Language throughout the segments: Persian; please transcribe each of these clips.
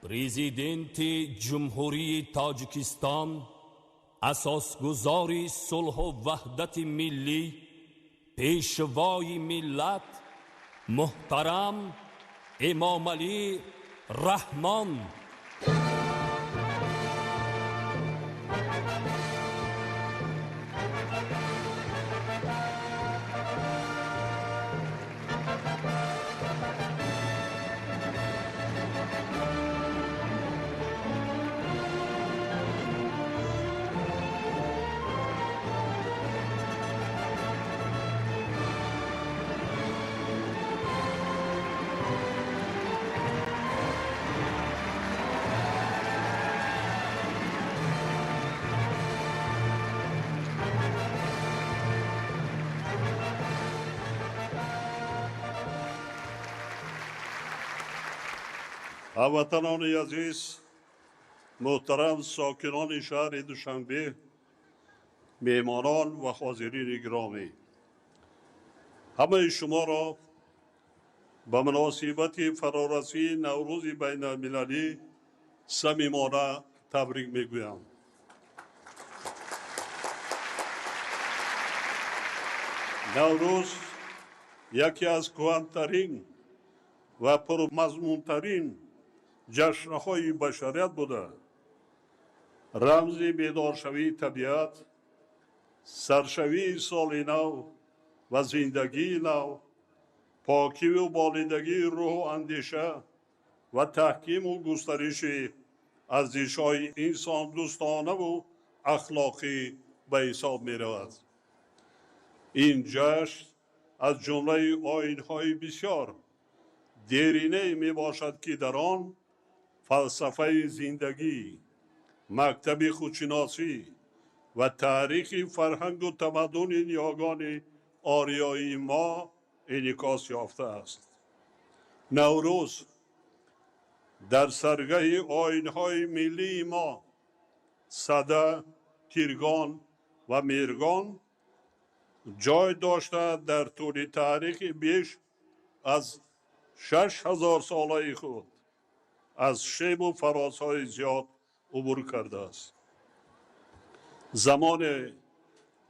پریزیدنت جمهوری تاجیکستان، اساسگزاری صلح و وحدت ملی، پیشوای ملت، محترم امام علی رحمان. هموطنان عزیز، محترم ساکنان شهر دوشنبه، میهمانان و حاضرین گرامی، همه شما را به مناسبت فرارسی نوروز بین المللی صمیمانه تبریک میگویم. نوروز یکی از کهن‌ترین و پرمضمونترین جشن‌های بشریت بوده. رمز بیدارشوی طبیعت، سرشوی سال نو و زندگی نو، پاکی و بالندگی روح و اندیشه و تحکیم و گسترش ارزش‌های انسان دوستانه و اخلاقی به حساب می رود. این جشن از جمله آیین‌های بسیار دیرینه می باشد که در آن فلسفه زندگی، مکتب خودشناسی و تاریخ فرهنگ و تمدن نیاگان آریایی ما انعکاس یافته است. نوروز در سرگه آیین‌های ملی ما، سده، تیرگان و میرگان جای داشته در طول تاریخ بیش از 6000 ساله خود از شیب و فرازهای زیاد عبور کرده است. زمان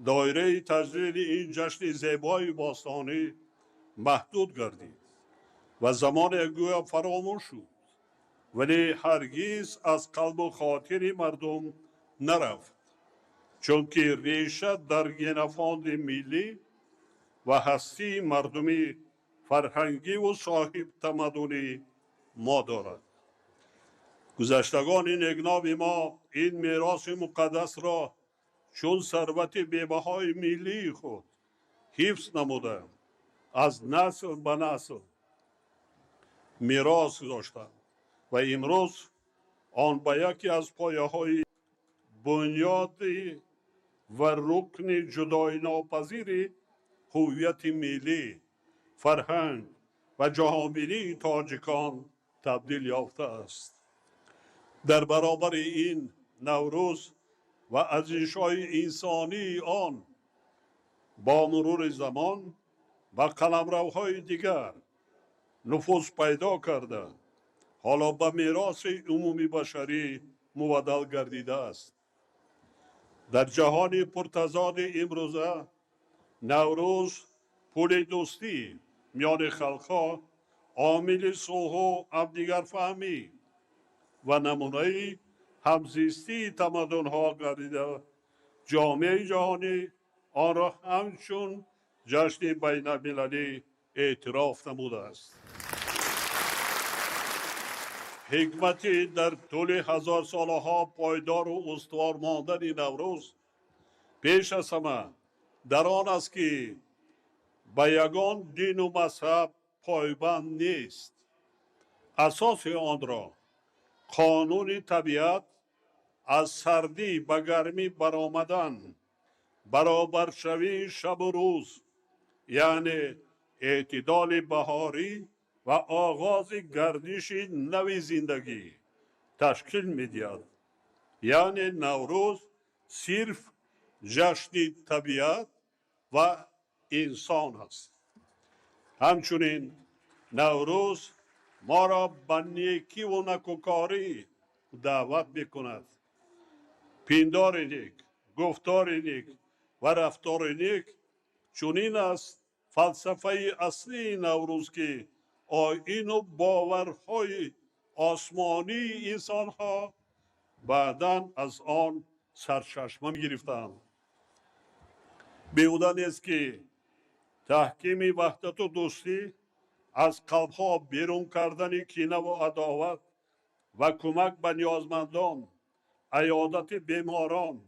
دایره تجلیل این جشن زیبای باستانی محدود گردید و زمان گویا فراموش شد، ولی هرگز از قلب و خاطر مردم نرفت، چون که ریشه در گنفاند ملی و هستی مردمی فرهنگی و صاحب تمدنی ما دارد. گذشتگان نگناب ما این میراث مقدس را چون ثروت بی‌بهای ملی خود حفظ نموده از نسل به نسل میراث داشتند و امروز آن به یکی از پایه‌های بنیادی و رکن جدای ناپذیر هویت ملی، فرهنگ و جهانبینی تاجیکان تبدیل یافته است. در برابر این نوروز و ارزش‌های انسانی آن با مرور زمان و قلمروهای دیگر نفوذ پیدا کرده، حالا به میراث عمومی بشری مبدل گردیده است. در جهان پرتضاد امروزه نوروز پل دوستی میان خلق‌ها، عامل صلح و همدیگرفهمی و نمونه همزیستی تمدن‌ها گردیده، جامعه جهانی آن را همچون جشن بین المللی اعتراف نموده است. حکمتی در طول 1000 سالها پایدار و استوار ماندن نوروز پیش از همه در آن است که به یگان دین و مذهب پایبند نیست. اساس آن را قانون طبیعت، از سردی به گرمی برآمدن، برابر شوی شب و روز، یعنی اعتدال بهاری و آغاز گردش نوی زندگی تشکیل می‌دهد. یعنی نوروز صرف جشن طبیعت و انسان است. همچنین نوروز ما را به نیکی و نکوکاری دعوت میکند. پیندار نیک، گفتار نیک و رفتار نیک چونین است فلسفه اصلی نوروز که آیین و باورهای آسمانی انسان ها بعداً از آن سرچشمه گرفتند. بیهوده نیست که تحکیم وحدت و دوستی از قلبها بیرون کردن کینه و عداوت و کمک به نیازمندان، عیادت بیماران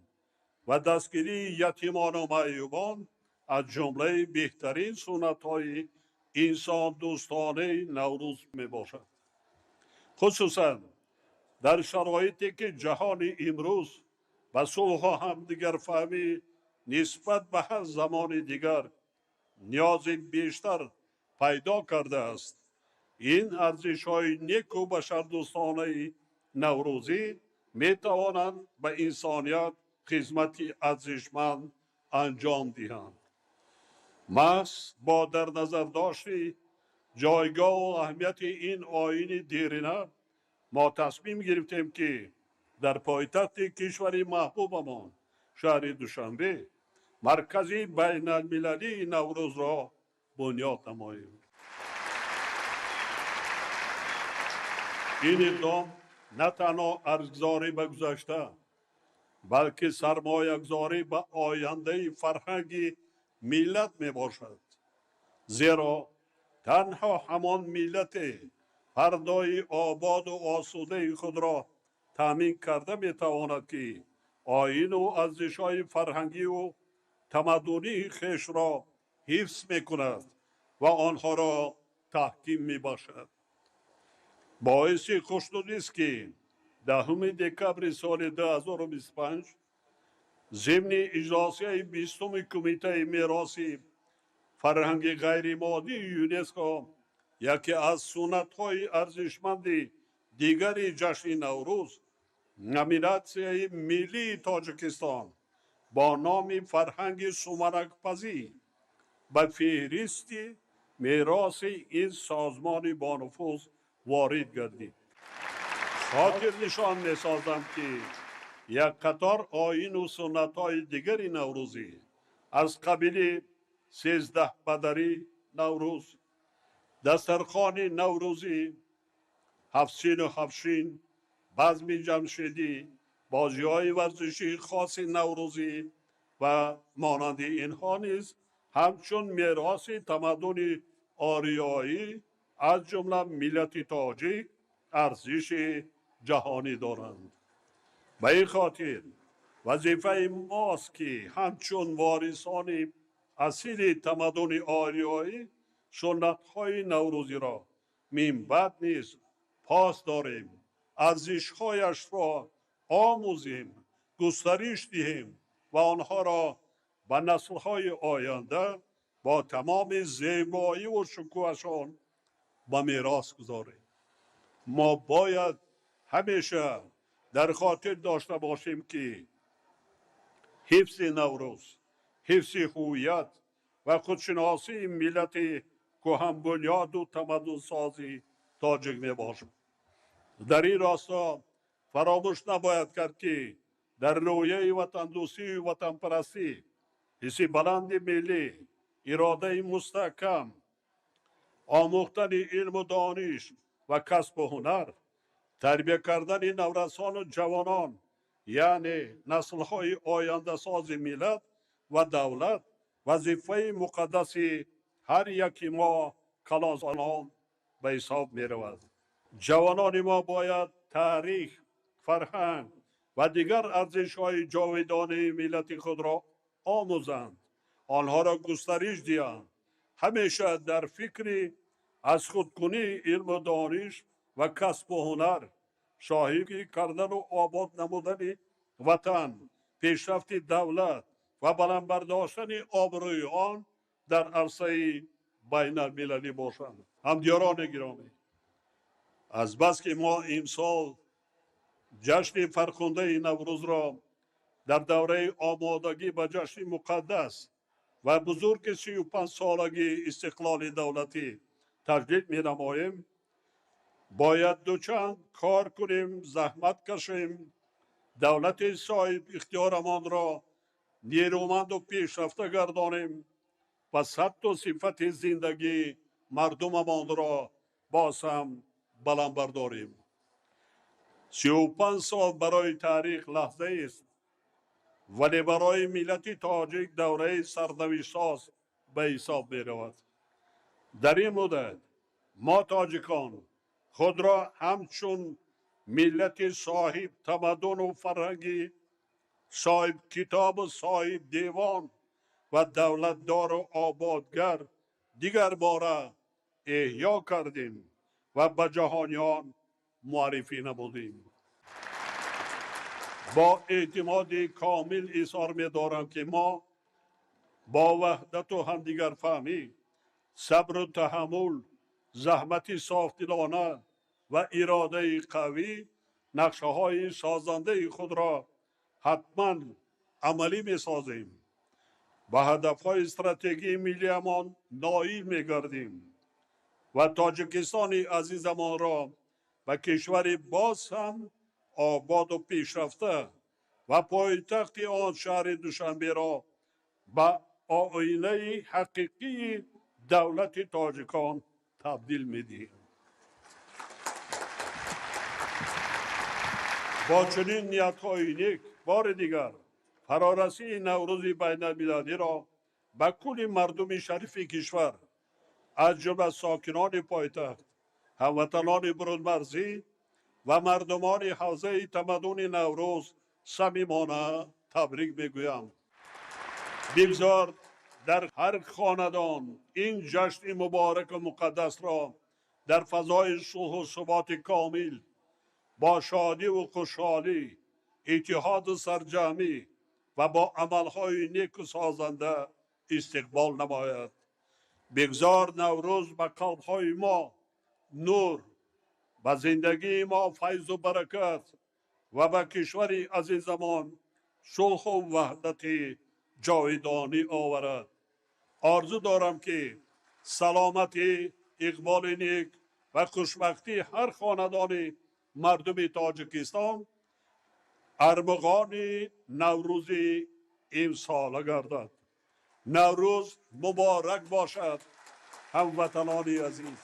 و دستگیری یتیمان و معیوبان از جمله بهترین سنت‌های انسان دوستانه نوروز می باشد. خصوصاً در شرایطی که جهان امروز به صلح و همدیگر فهمی نسبت به هر زمان دیگر نیاز بیشتر پیدا کرده است. این ارزش های نیک و بشردوستانه نوروزی می توانند به انسانیت خدمتی ارزشمند انجام دهند. محض با در نظر داشتی جایگاه و اهمیت این آیین دیرینه ما تصمیم گرفتیم که در پایتخت کشور محبوبمان شهر دوشنبه مرکزی بین المللی نوروز را بنیاد نماییم. این اقدام نه تنها ارزگذاری به گذشته بلکه سرمایه‌گذاری به آینده فرهنگی ملت می باشد. زیرا تنها همان ملت فردای آباد و آسوده خود را تامین کرده می تواند که آیین و ارزش‌های فرهنگی و تمدنی خویش را حفظ می کند و آنها را تحکیم می باشد. باعث خوشنودی است که 10 دکبر سال 2025 ضمن اجلاسی 20 کمیته میراث فرهنگ غیر مادی یونسکو یکی از سنت‌های ارزشمند دیگری جشن نوروز نامیناسیون ملی تاجیکستان با نام فرهنگ سومنک‌پذیر به فهرست میراث این سازمان با نفوذ وارد گردید. خاطر نشان می سازم که یک قطار آیین و سنت‌های دیگری نوروزی از قبیل 13 بدری نوروز، دسترخوان نوروزی، هفسین و هفشین، بزم جمشیدی، بازی‌های ورزشی خاص نوروزی و مانند اینها نیز همچون میراث تمدن آریایی از جمله ملت تاجیک ارزش جهانی دارند. به این خاطر وظیفه ماست که همچون وارثان اصیل تمدن آریایی سنت‌های نوروزی را من بعد نیز پاس داریم، ارزش‌هایش را آموزیم، گسترش دهیم و آنها را به نسل‌های آینده با تمام زیبایی و شکوهشان به میراث گذاریم. ما باید همیشه در خاطر داشته باشیم که حفظ نوروز، حفظ هویت و خودشناسی ملت کهن بنیاد و تمدن سازی تاجیک می باشد. در این راستا فراموش نباید کرد که در رویه وطن دوستی و وطن پرستی حس بلند ملی، اراده مستحکم، آموختن علم و دانش و کسب و هنر، تربیت کردن نورسان و جوانان یعنی نسل‌های آینده ساز ملت و دولت وظیفه مقدس هر یکی ما کلاسان به حساب می رود. جوانان ما باید تاریخ، فرهنگ و دیگر ارزش‌های جاودانه ملت خود را آموزند، آنها را گسترش دهند، همیشه در فکر از خودکنی علم و دانش و کسب و هنر، شاهی کردن و آباد نمودن وطن، پیشرفت دولت و بلند برداشتن آبروی آن در عرصه بین المللی باشند. همدیاران گرامی، از بس که ما امسال جشن فرخنده نوروز را در دوره آمادگی به جشن مقدس و بزرگ 35 سالگی استقلال دولتی تجدید می نماییم، باید دوچند کار کنیم، زحمت کشیم، دولت صاحب اختیارمان را نیرومند و پیشرفته گردانیم و سطح و صفت زندگی مردممان را باز هم بلند برداریم. 35 سال برای تاریخ لحظه است، ولی برای ملت تاجیک دوره سرنوشت ساز به حساب می رود. در این مدت ما تاجیکان خود را همچون ملت صاحب تمدن و فرهنگی، صاحب کتاب و صاحب دیوان و دولتدار و آبادگر دیگر باره احیا کردیم و به جهانیان معرفی نمودیم. با اعتماد کامل اظهار می دارم که ما با وحدت و همدیگر فهمی، صبر و تحمل، زحمت صافدلانه و اراده قوی نقشه های سازنده خود را حتما عملی می سازیم. به هدف های استراتژی ملی امان نائل می گردیم و تاجیکستان عزیزمان را به کشور باز هم آباد و پیشرفته و پایتخت آن شهر دوشنبه را به آینه حقیقی دولت تاجیکان تبدیل می دهیم. با چنین نیت‌های نیک بار دیگر فرارسی نوروز بین‌المللی را به کل مردم شریف کشور از جمله ساکنان پایتخت، هموطنان برونمرزی و مردمان حوزه تمدن نوروز صمیمانه تبریک میگویم. بگذار در هر خاندان این جشن مبارک و مقدس را در فضای صلح و ثبات کامل با شادی و خوشحالی، اتحاد و سرجمی و با عملهای نیک و سازنده استقبال نماید. بگذار نوروز به قلبهای ما نور، به زندگی ما فیض و برکت و به کشور عزیزمان صلح و وحدت جاودانی آورد. آرزو دارم که سلامتی، اقبال نیک و خوشبختی هر خاندان مردم تاجیکستان ارمغان نوروز امساله گردد. نوروز مبارک باشد هموطنان عزیز.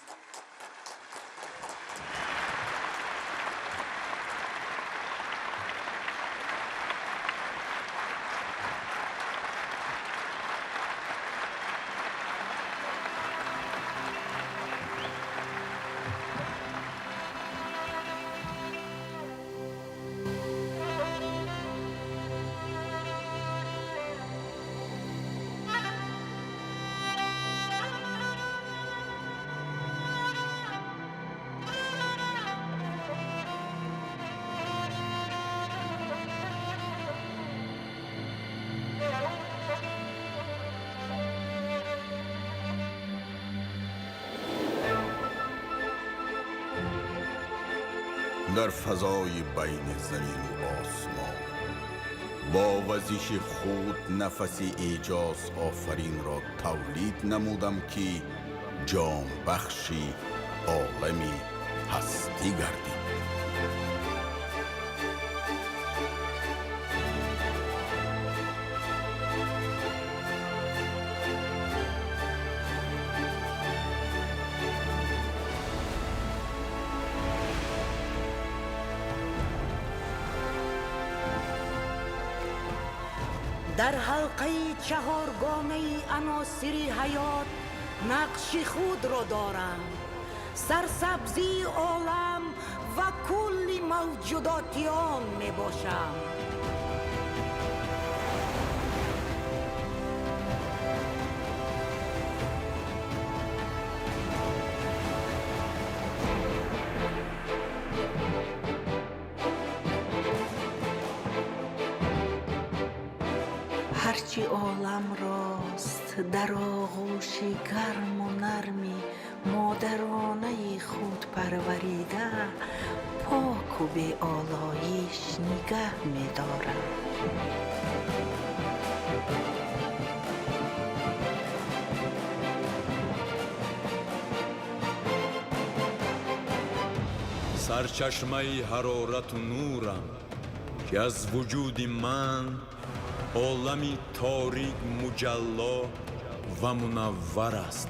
در فضای بین زمین و آسمان با وزش خود نفس اعجاز آفرین را تولید نمودم که جام بخشی عالمی هستی گردید. در حلقه چهارگانه عناصر حیات نقش خود را دارم. سرسبزی عالم و کل موجودات آن می باشم. هرچی عالم راست در آغوش گرم و نرمی مادرانه خود پروریده، پاک و به آلایش نگه می دارم. سرچشمه حرارت و نورم که از وجود من عالمی تاریک مجلا و منور است.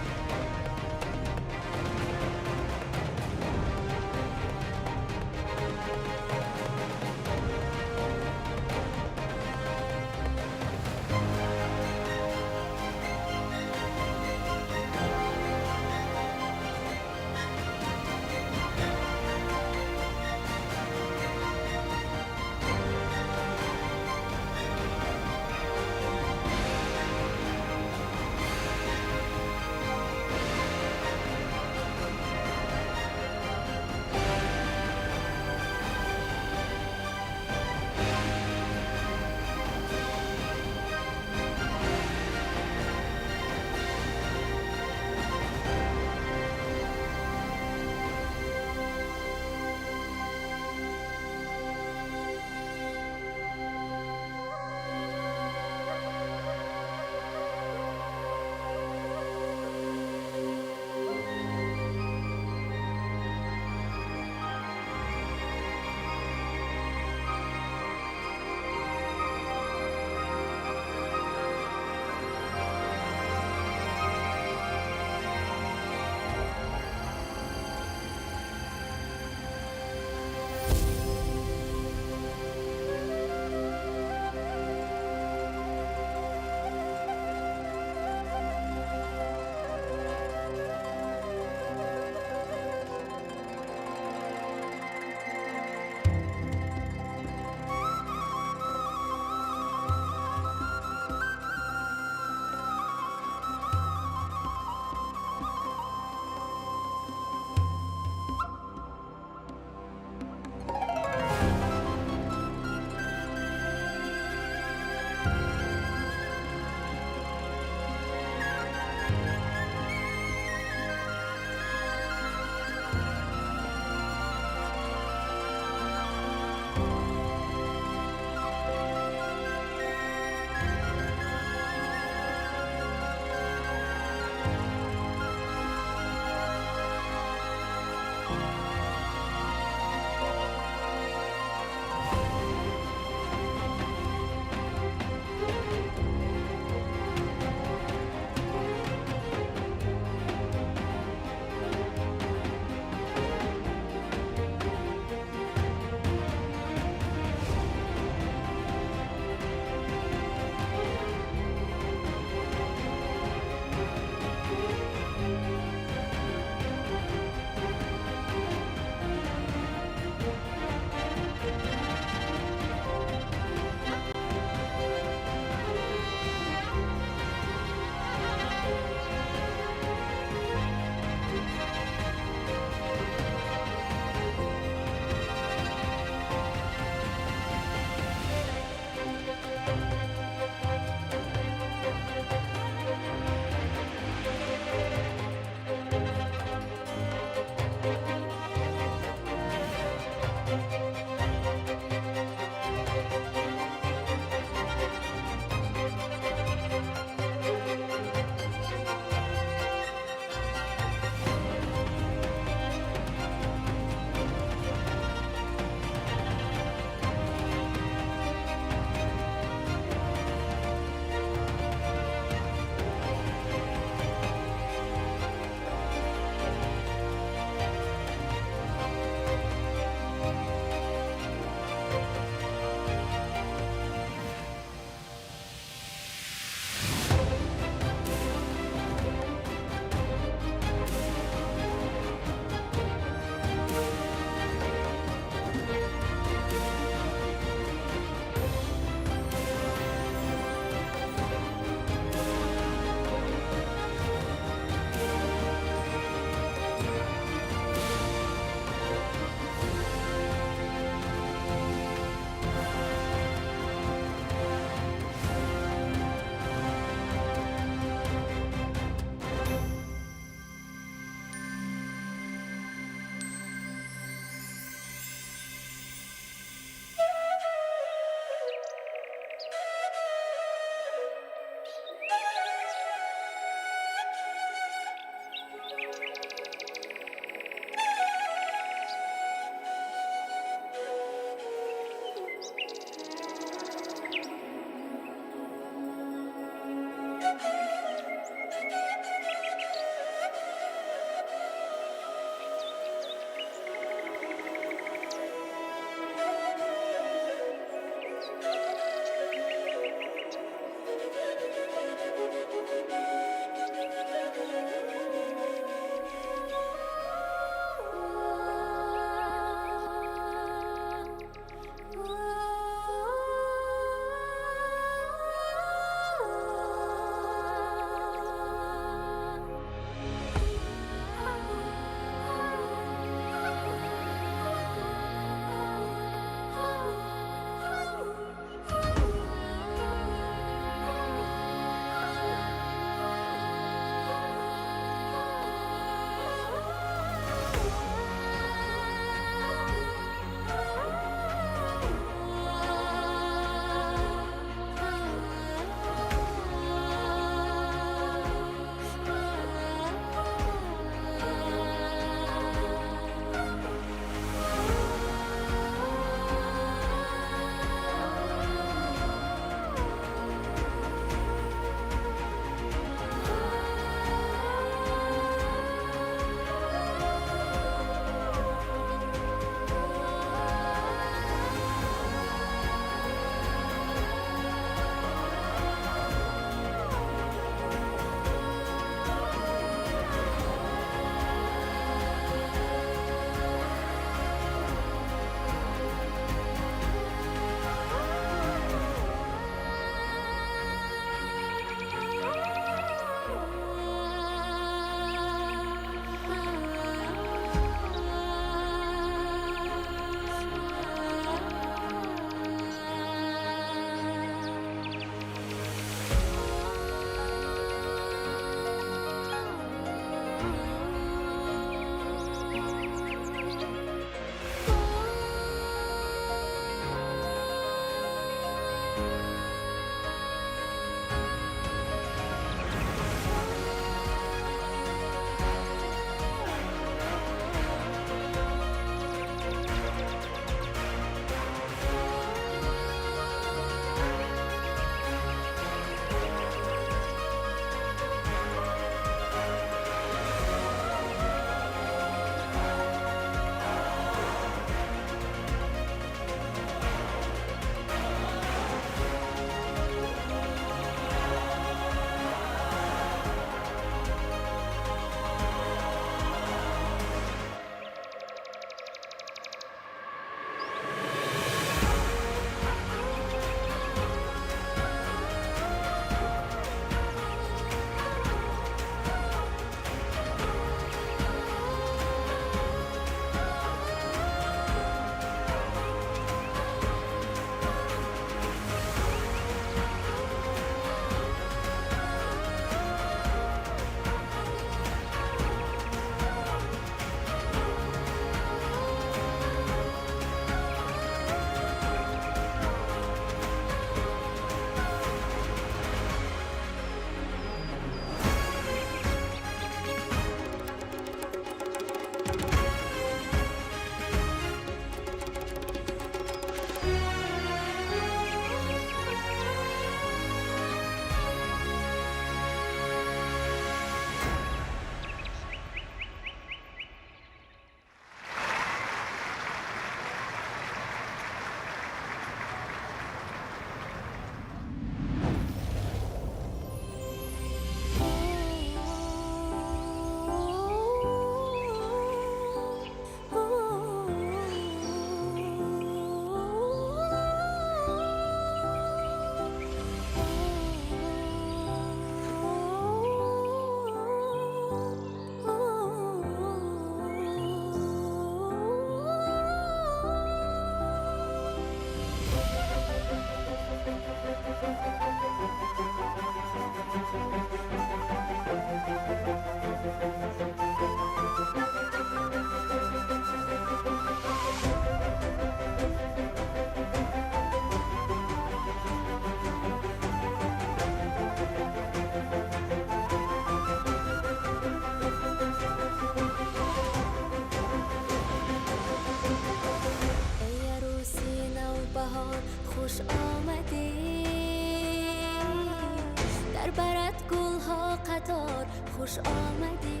برات گلها قطار خوش آمدی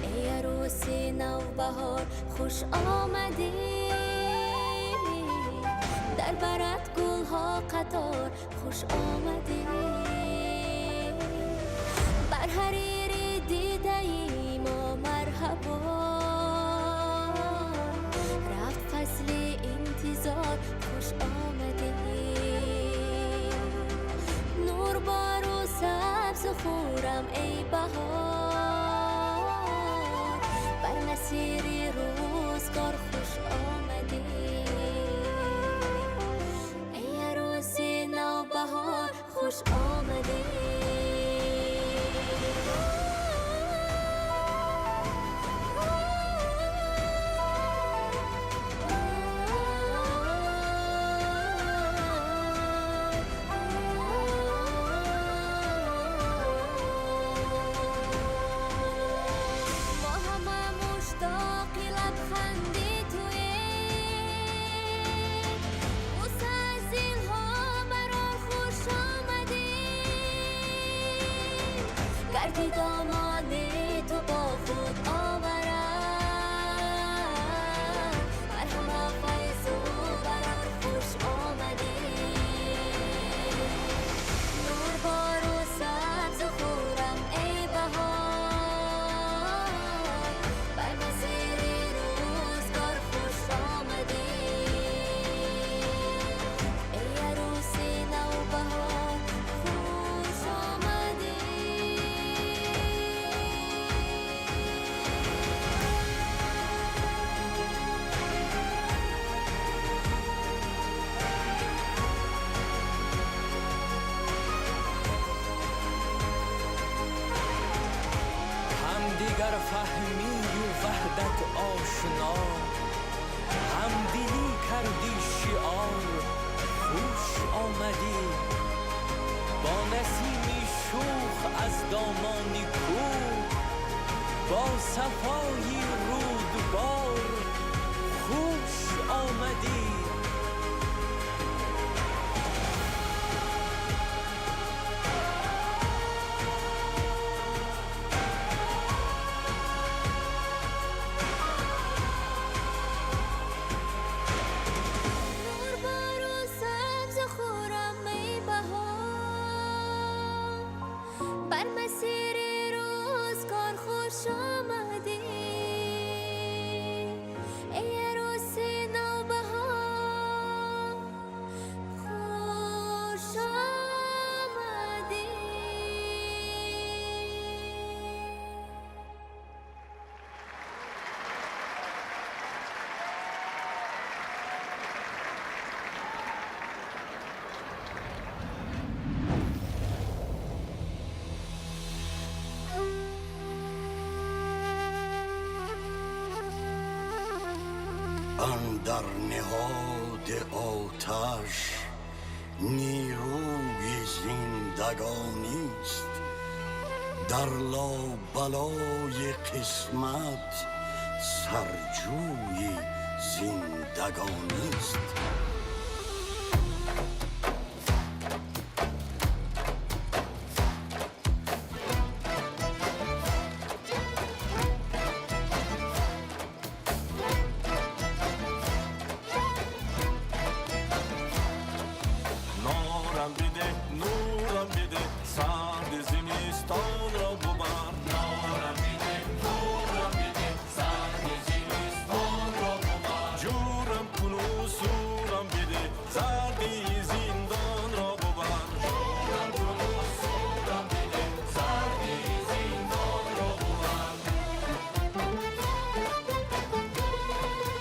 ای عروس نوبهار خوش آمدی در برات گلها قطار خوش آمدی بر حریر دیده ای ما مرحبا رفت فصل انتظار خوش آمدی نور بار و سبز خورم ای بهار بر مسیر روزگار خوش آمدی ای عروس نوبهار خوش آمدی گردی دامان تو با خود آورد مرحبا فیض و برار خوش آمدی نور بار و سبز خورم ای بهار بر مسیر روزگار خوش آمدی ای عروس نوبهار خوش آمدی همدیگر فهمی و وحدت آشنا همدلی کردی شعار خوش آمدی با نسیمی شوخ از دامانی کوه با صفای رودبار خوش آمدی نور بار و سبز خورم ای بهار بر مسیر روزگار خوش آمدی ای عروس نوبهار خوش آمدی اندر نهاد آتش نیروی زندگانی است در لابلای قسمت سرجوی زندگانی است نورم بده نورم بده سرد زمستان را ببر نورم بده نورم بده سرد زمستان را ببر جورم کن و سورم بده سرد زندان را ببر جورم کن و سورم بده سرد زندان را ببر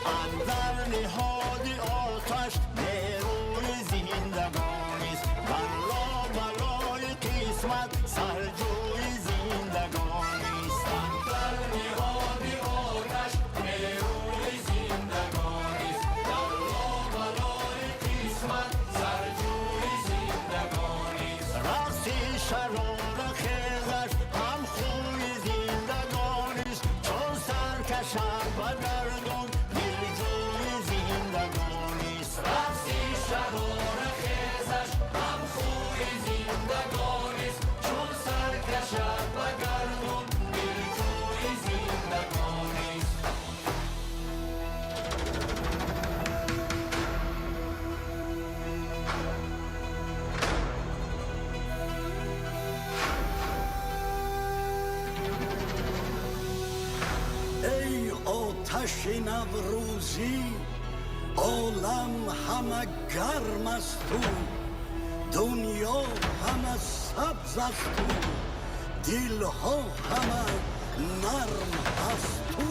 اندر نهاد آتش نیروی زندگانی است بر لابلای قسمت سرجوی زندگانی است در نهاد آتش نیروی زندگانی است در لابلای قسمت سرجوی زندگانی است رقص شرار خیزش هم خوی زندگانی است چون سر کشد و گردون دلجوی زندگانی است رقص شرار خیزش هم خوی زندگانی زندگانی است چون سر کشد و گردون دلجوی زندگانی است. ای آتش نوروزی عالم همه گرم است تو، دنیا همه سبز است تو، دلها همه نرم است تو.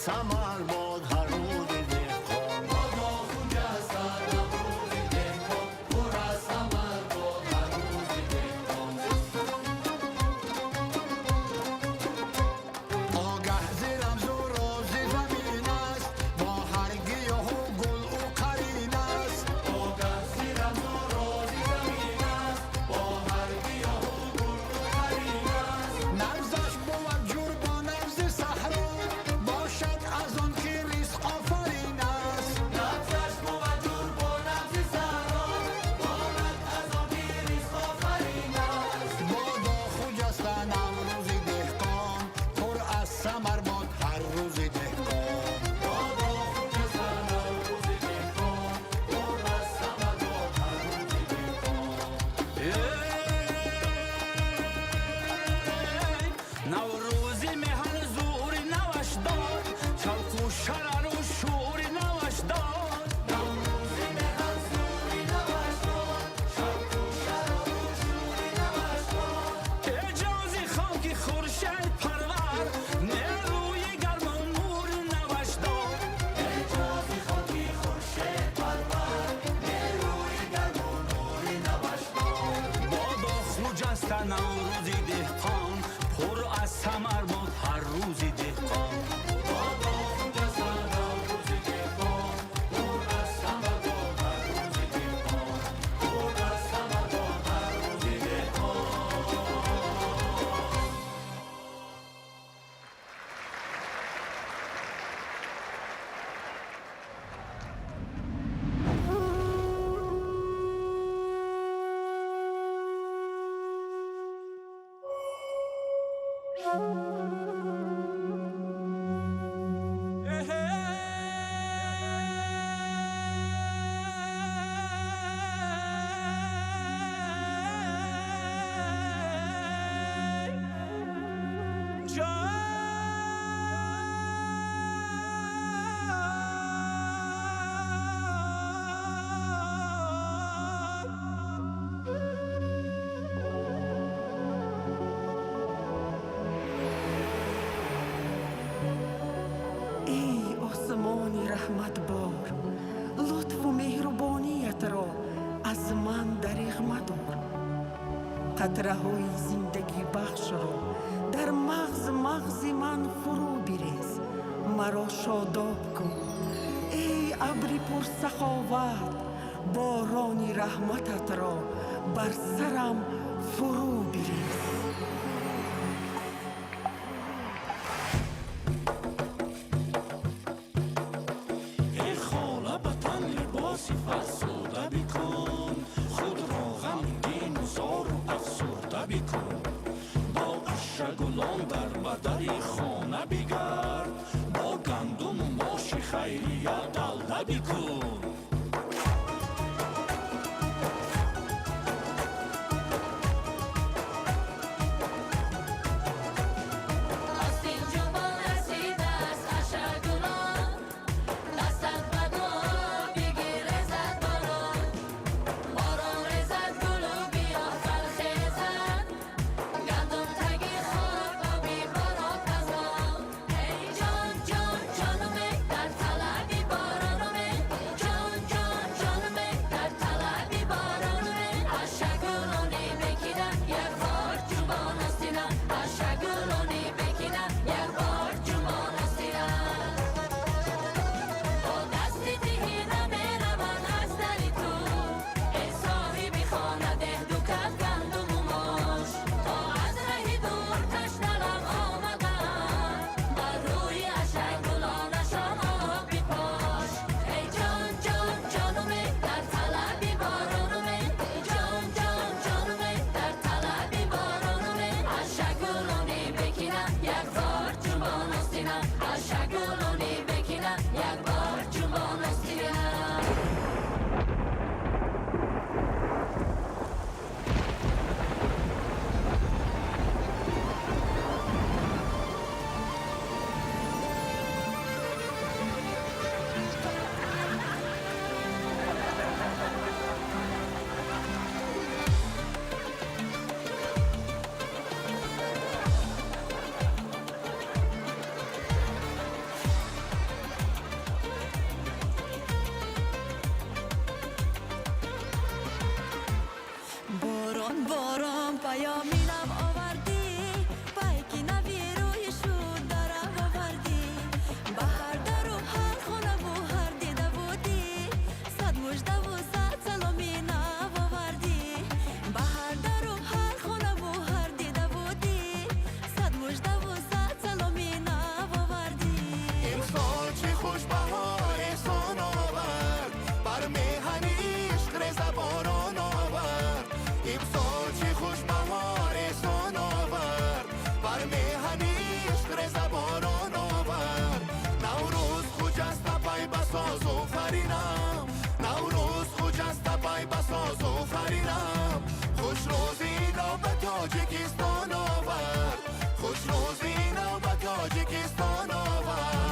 ثمر باد هر روز دهقان. قطره‌های زندگی بخش را در مغز من فرو بریز، مرا شاداب کن ای ابری پر سخاوت، باران رحمتت را بر سرم فرو بریز. ای خانه وطن لباسی فرسوده بکن، خود را غمگین و زار و افسرده بکن. با عشق گلان در بدر خانه بگرد، با گندم و ماش خیریه دلده بکن. تاجیکستان آورد، خوش روزی نو به تاجیکستان آورد.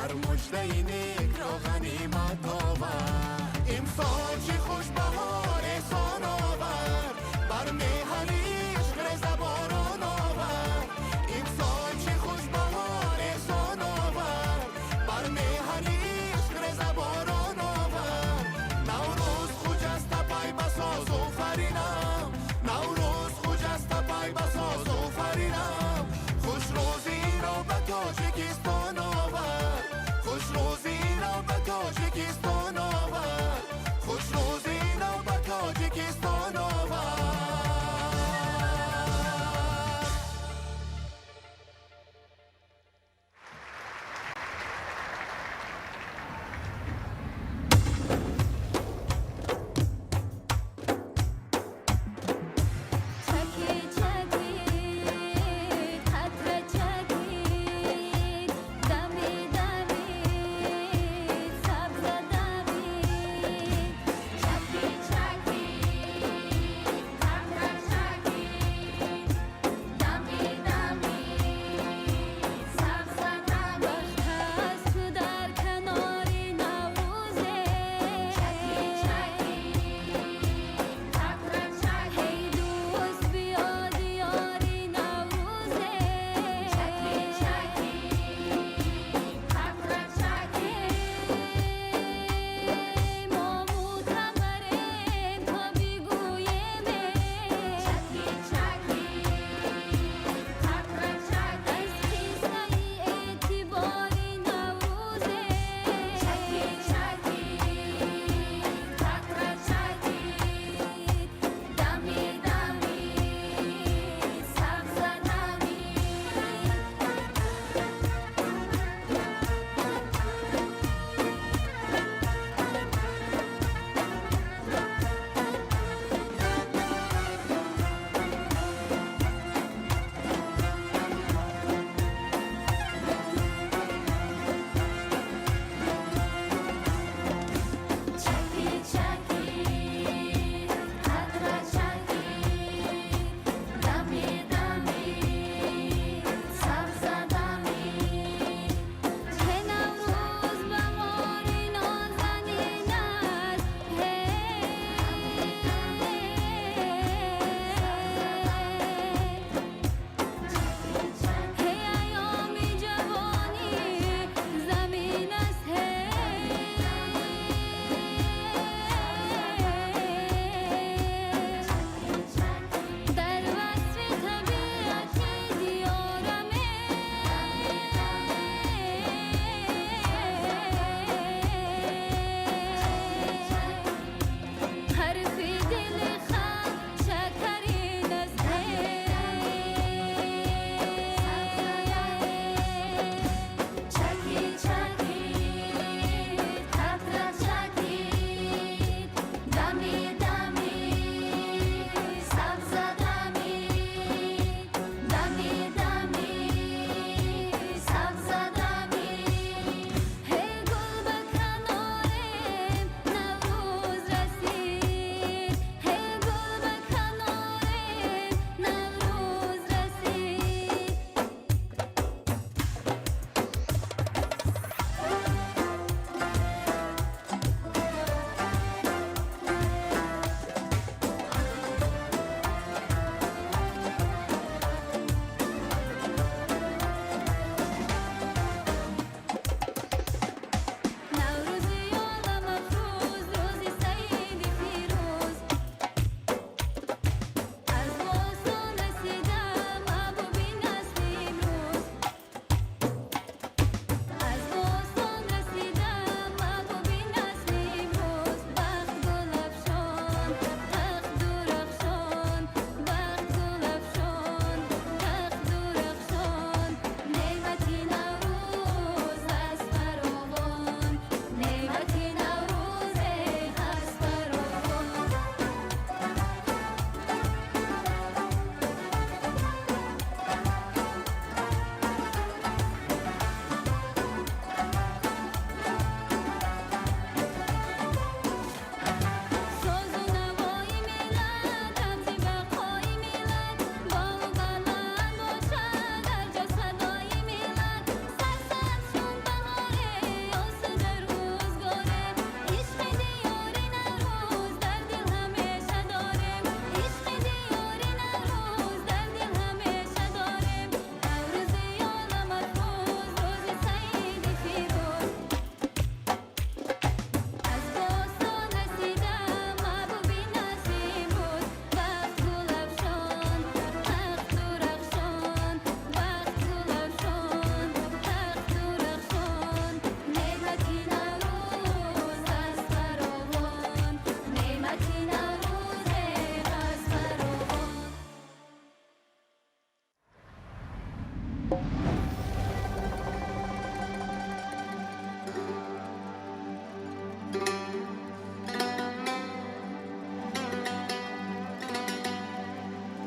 مجده نیک را غنیمت آورد. امسال چه خوش بهار احسان آورد، بر میهن عشق رضا باران آورد. امسال چه خوش بهار احسان آورد، بر میهن عشق رضا باران آورد. نوروز خجسته پای بساز و فرینم، نوروز خجسته پای بساز و فرینم. خوش روزی را به تاجیکستان آورد، خوش روزی نو به تاجیکستان آورد، خوش روزی نو به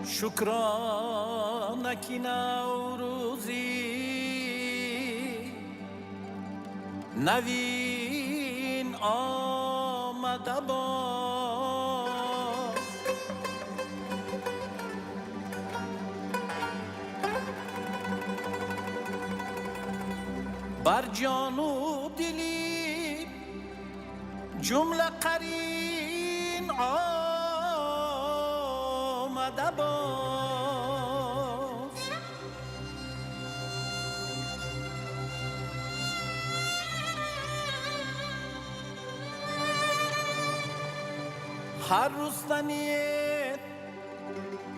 شکرانکی نوروزی نوین آمده باد بر جان و دلی جمله قرین آمده باز هر رستنیت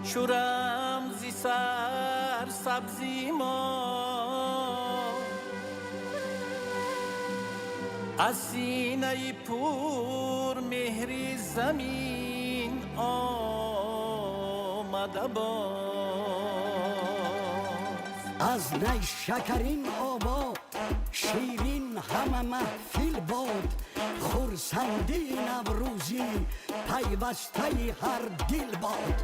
چو رمزی سر سبزی ما از سینه پر مهری زمین آمده باز از نیشکرین آباد شیرین همه محفل باد خرسندی نوروزی پیوسته هر دل باد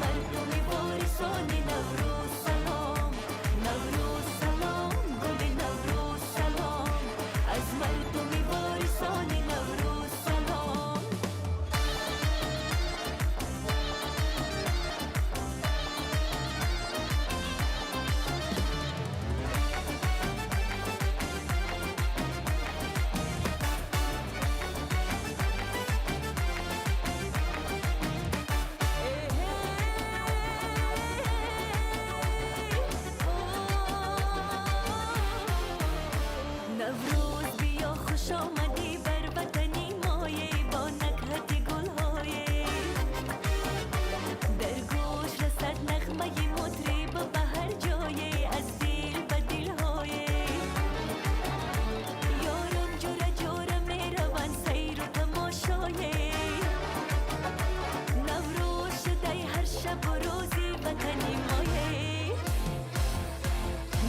مردمی واریسانی نوروز سلام نوروز سلام گل نوروز سلام از مردمی واریسانی نوروز سلام نوروز بیا خوش آمدی بر وطنی مایه با نکهت گل‌های در گوش رسد نغمه مطرب به هر جای از دل به دل‌های یارم جوره جورم میروند سیر و تماشای نوروز شده هر شب و روزی وطنی مایه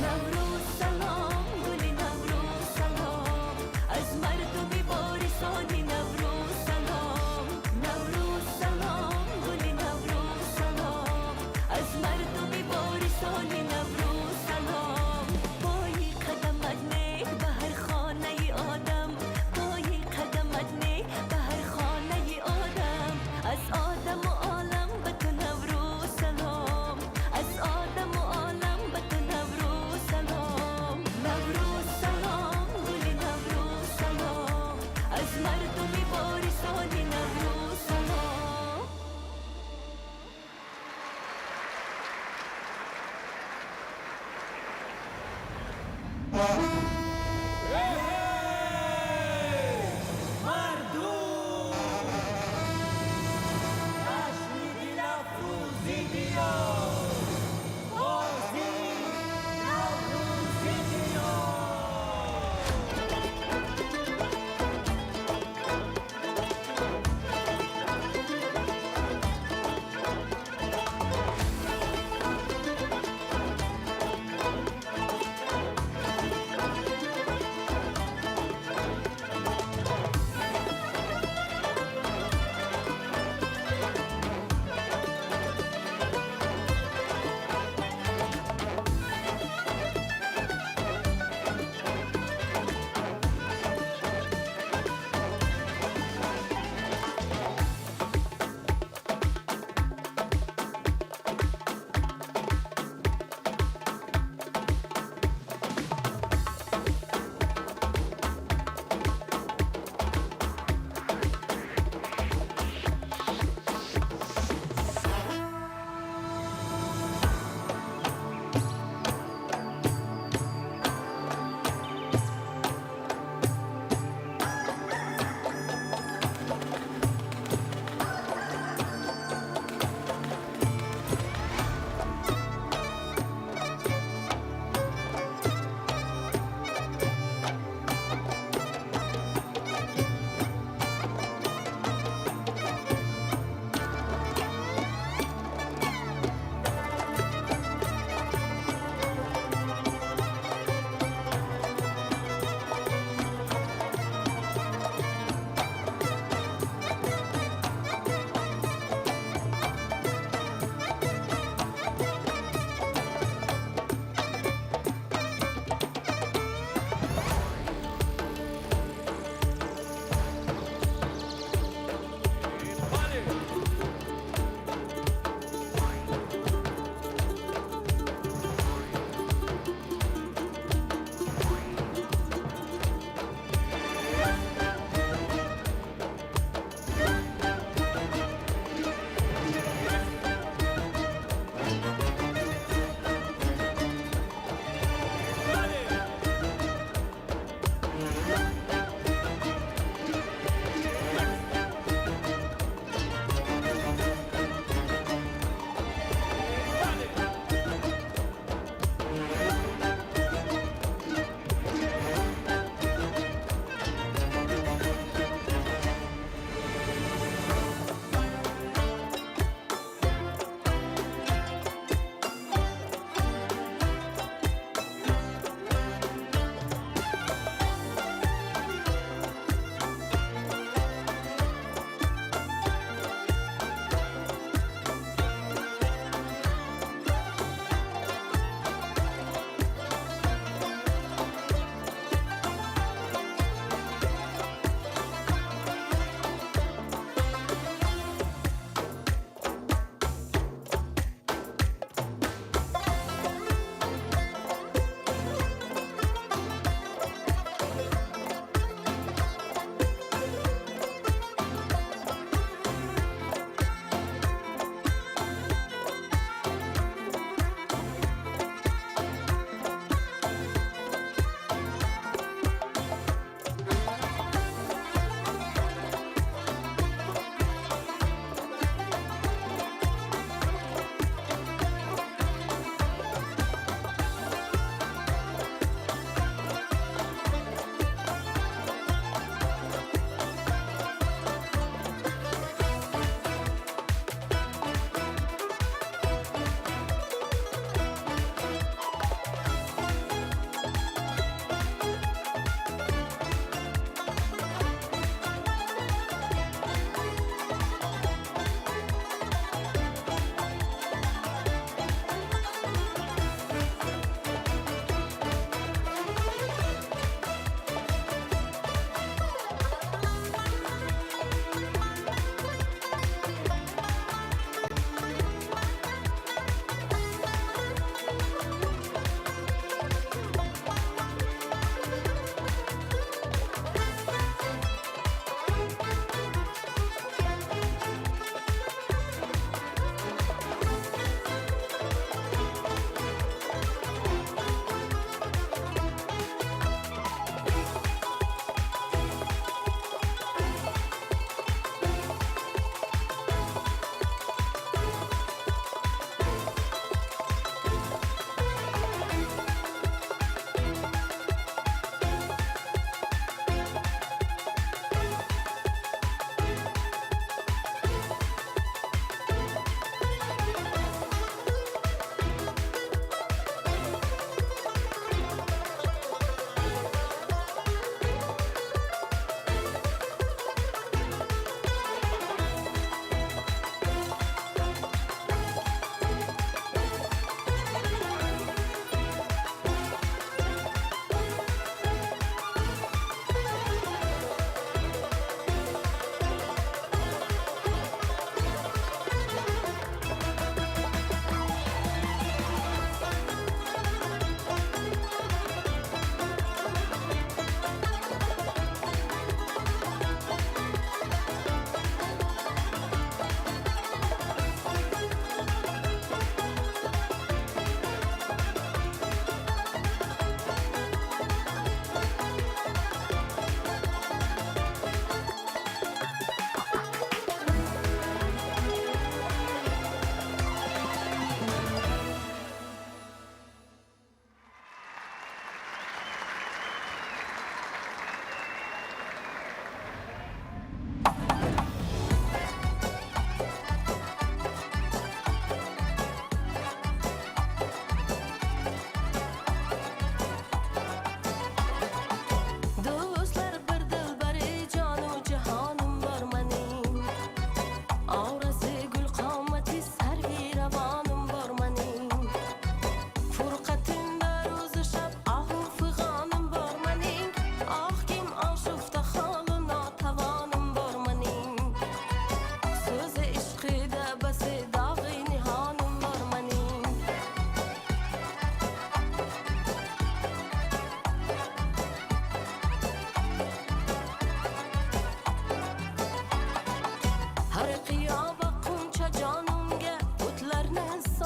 نوروز سلام گل نوروز سلام از مردمی واریسانی نوروز سلام نوروز سلام گل نوروز سلام از مردمی واریسانی نوروز سلام پای قدمت نه به هر خانه آدم پای قدمت نه به هر خانه آدم از آدم و عالم به تو نوروز سلام از آدم و عالم به تو نوروز سلام نوروز سلام گل نوروز سلام از مردمی واریسانی نوروز سلام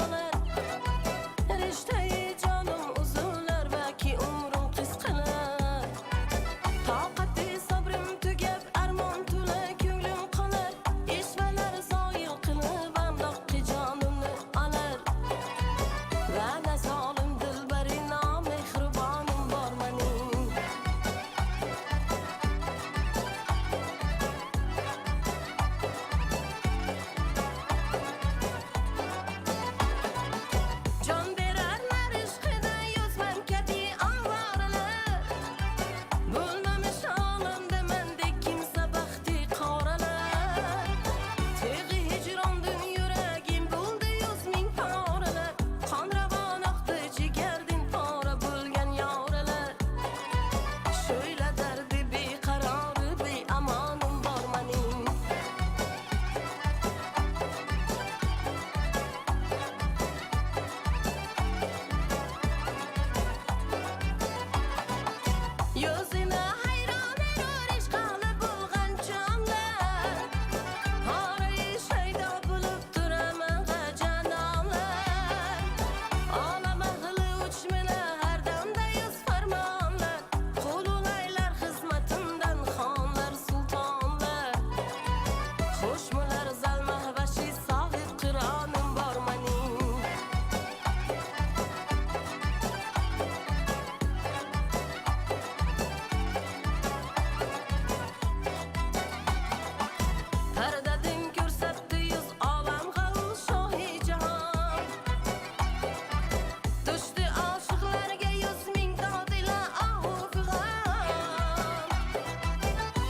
solar rishtai jonim uzunlar va ki umrim qisqalar toqati sabrim tugab armon to'la ko'nglim qolar ishvalar zoyil qilib andoqi jonimni olar va zolim dilbari nomehribonim bor mening jon berarlar ishqida yuzman kabi avaralar bo'lmamish olamda mendek kimsa baxti qoralar teg'i hijrondin yuragim bo'ldi yuz ming poralar qon ravon oqdi jigardin pora bo'lgan yoralar sho'yla dardi beqarori beamonim bor mening yuzini hayron erur ishqali bo'lgan jonlar hori shaydo bo'lib turaman g'ajanomlar olam ahli uchmilar har damda yuz farmonlar qululaylar xizmatimdan xonlar sultonlar xushmular zalmahvashi sohib qironim bor mening Pardadin ko'rsatdi yuz olam g'avl shohi jahon tushdi oshiqlarga yuz ming dodila ohu fig'on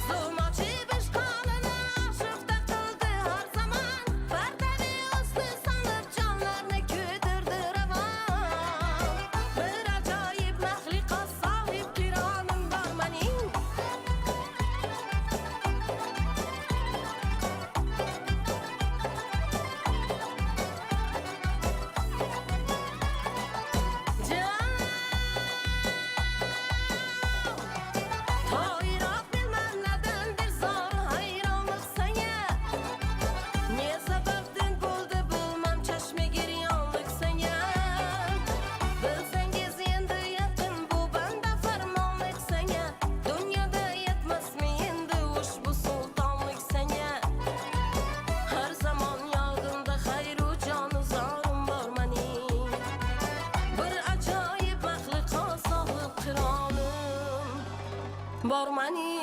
zulmochi bishqonini oshifta qildi har zamon pardani usti solib jonlarni ko'dirdi ravon bir ajoyib mahliqo sohib qironim bor mening Toyroq bilmem nedendir zor hayronlik sanga Ne sababdan bo'ldi bilmem chashma giryonlik sanga Bilsangiz endi yaqin bu banda farmonlik sanga Dunyoda yetmasmi endi ushbu sultonlik sanga Har zamon yodimda xayru jonuzorim bor mening Bir ajoyib maxluqo sohib qironim bor mening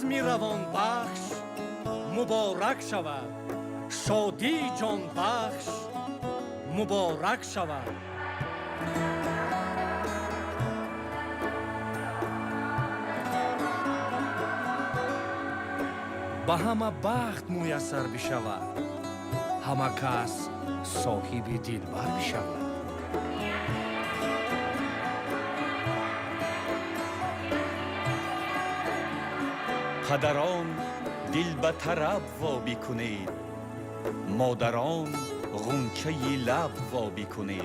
بزمی روان بخش مبارک شود، شادی جان بخش مبارک شود. به همه بخت میسر بشود، همه کس صاحب دلبر بشود. پدران دل به طرب وابی کنید، مادران غنچه لب وابی کنید.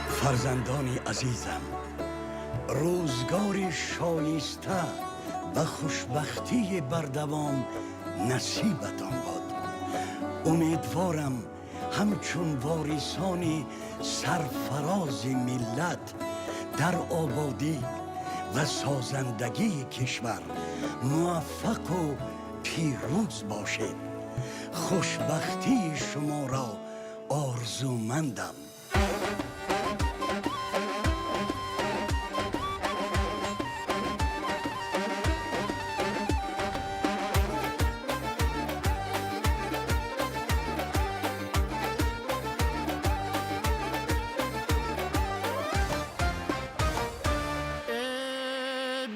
فرزندان عزیزم، روزگار شایسته و خوشبختی بردوام نصیبتان باد. امیدوارم همچون وارثان سرفراز ملت در آبادی و سازندگی کشور موفق و پیروز باشید. خوشبختی شما را آرزومندم.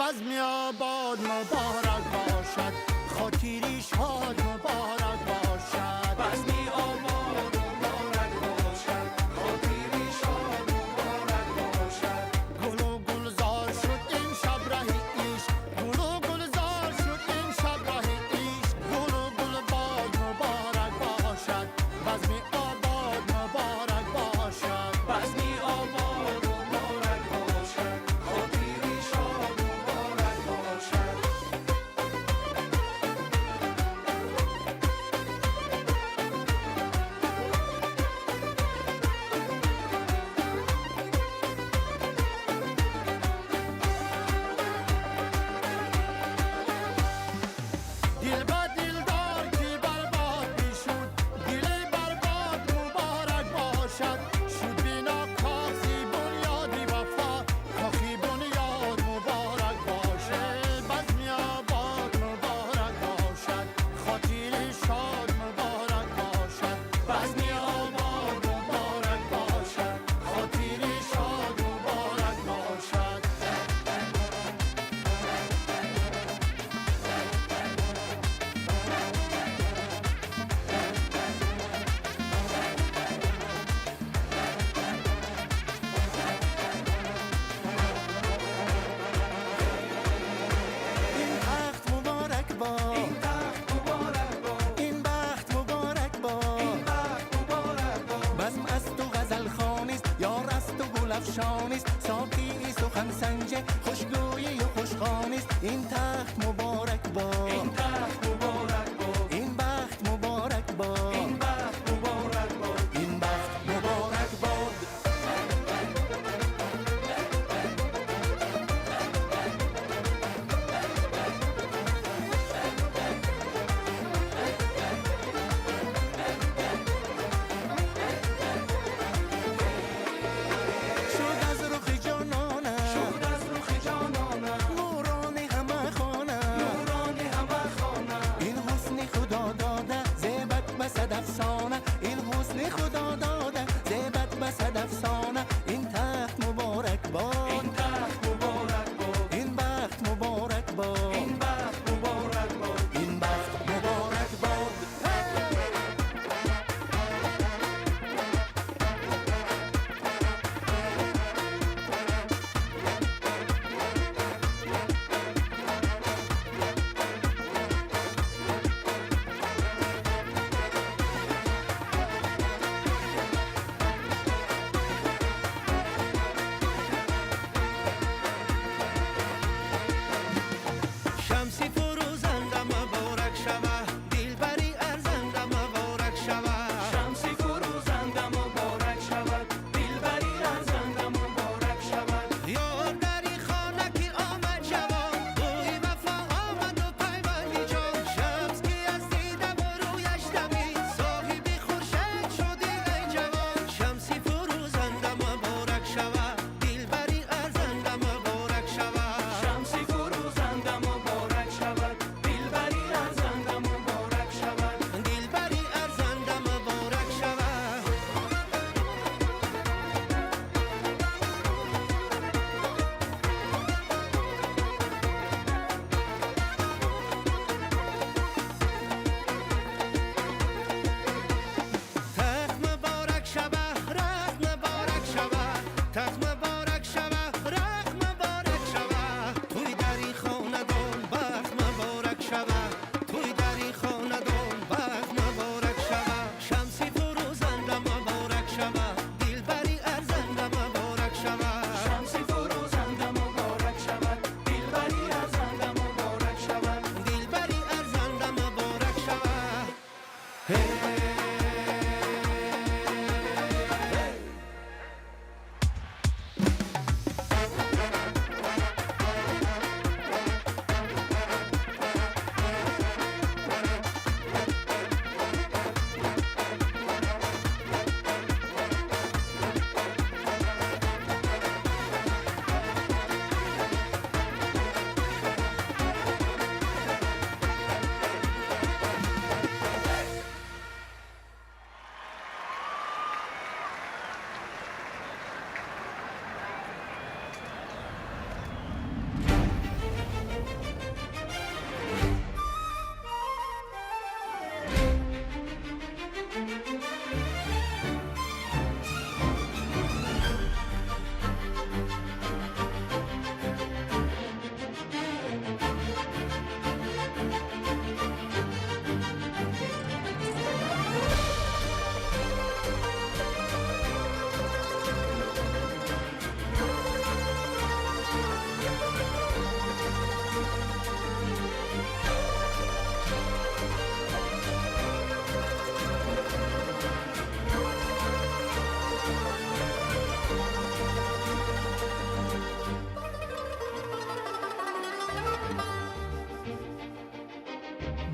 بزمی آباد مبارک باشد، خاطری شاد مبارک باشد. بزمی آباد مبارک باشد،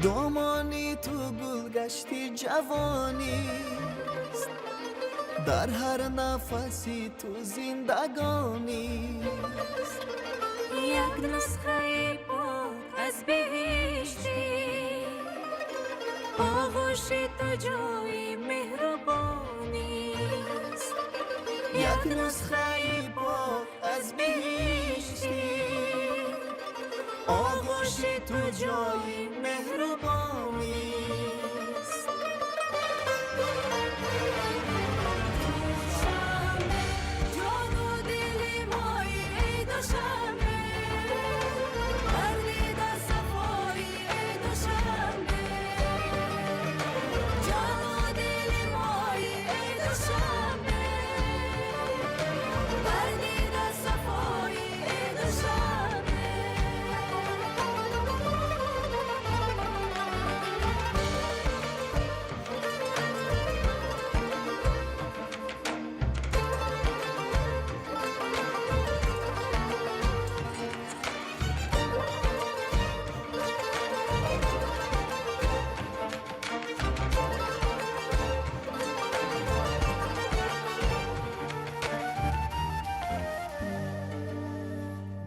دامانی تو گل گشتی جوانیست در هر نفسی تو زندگانیست یک نسخه پاک از بهشتی آغوش تو جای مهربانیست یک نسخه پاک از بهشتی آغوش تو جای مهربانیست شنبه جان و دل مای ای دوشنبه پرید از صفایی ای دوشنبه جان و دل مای ای دوشنبه پرید از صفایی ای دوشنبه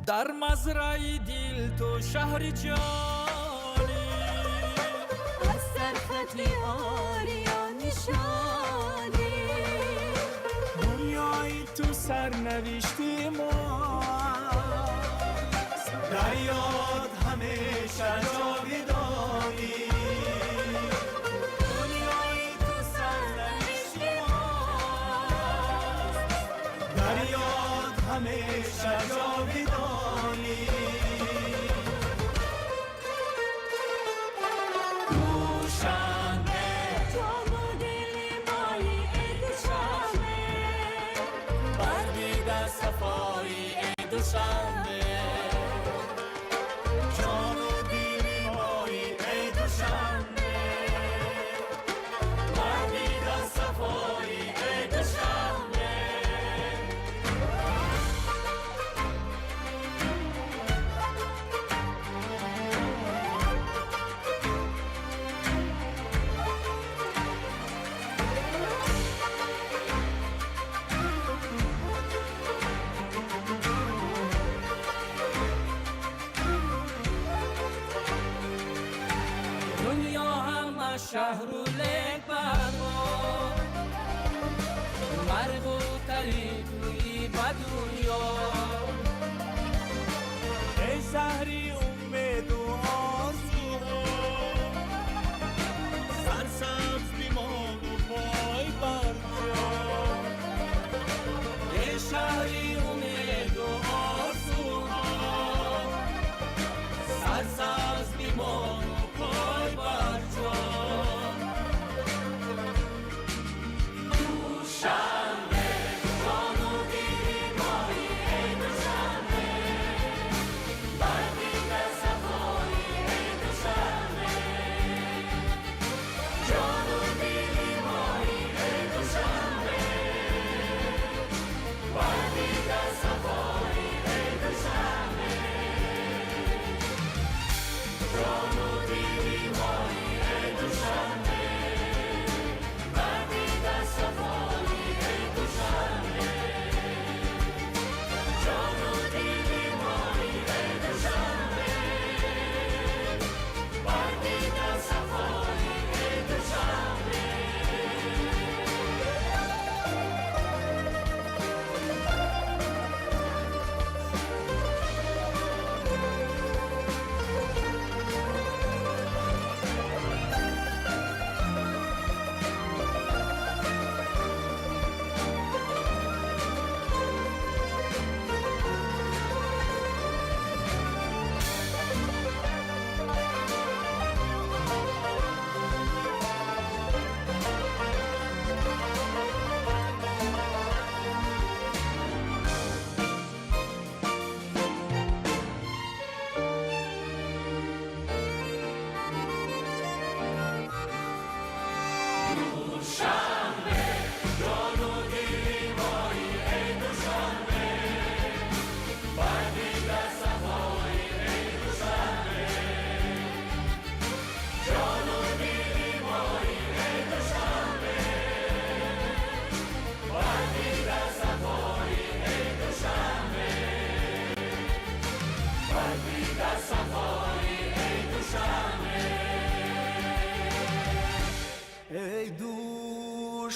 در مزرعه دل تو شهر جانی از سرخط آریا نشانی دنیای تو سرنوشتی ما در یاد همیشه جاودانی دنیای تو سرنوشتی ما در یاد همیشه جاودانی دوشنبه جان و دل مای ای دوشنبه بردید از صفایی ای دوشنبه جان و دل مایی ای دوشنبه بردید از صفایی ای دوشنبه دنیا همه شهر و لک بر ما مرگ و طریقی به دنیا ای شهری امید و آرزو سرسبز بیمان و پای بر جا ای شهری امید و آرزو سرسبز بیمان و پای بر جا دوشنبه جان و دل مایی ای دوشنبه بردید از صفایی ای دوشنبه جان و دل مایی ای دوشنبه بردید از صفایی ای دوشنبه جان و دل مایی ای دوشنبه بردید از صفایی ای دوشنبه جان و دل مایی ای دوشنبه بردید از صفایی ای دوشنبه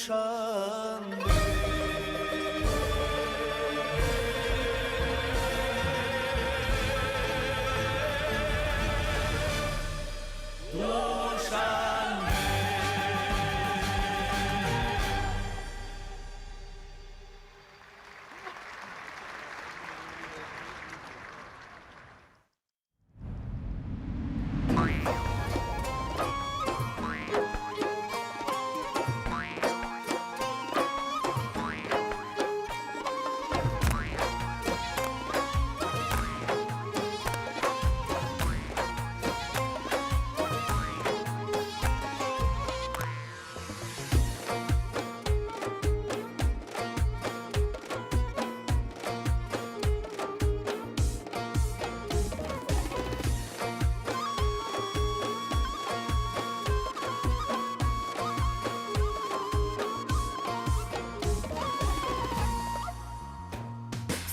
دوشنبه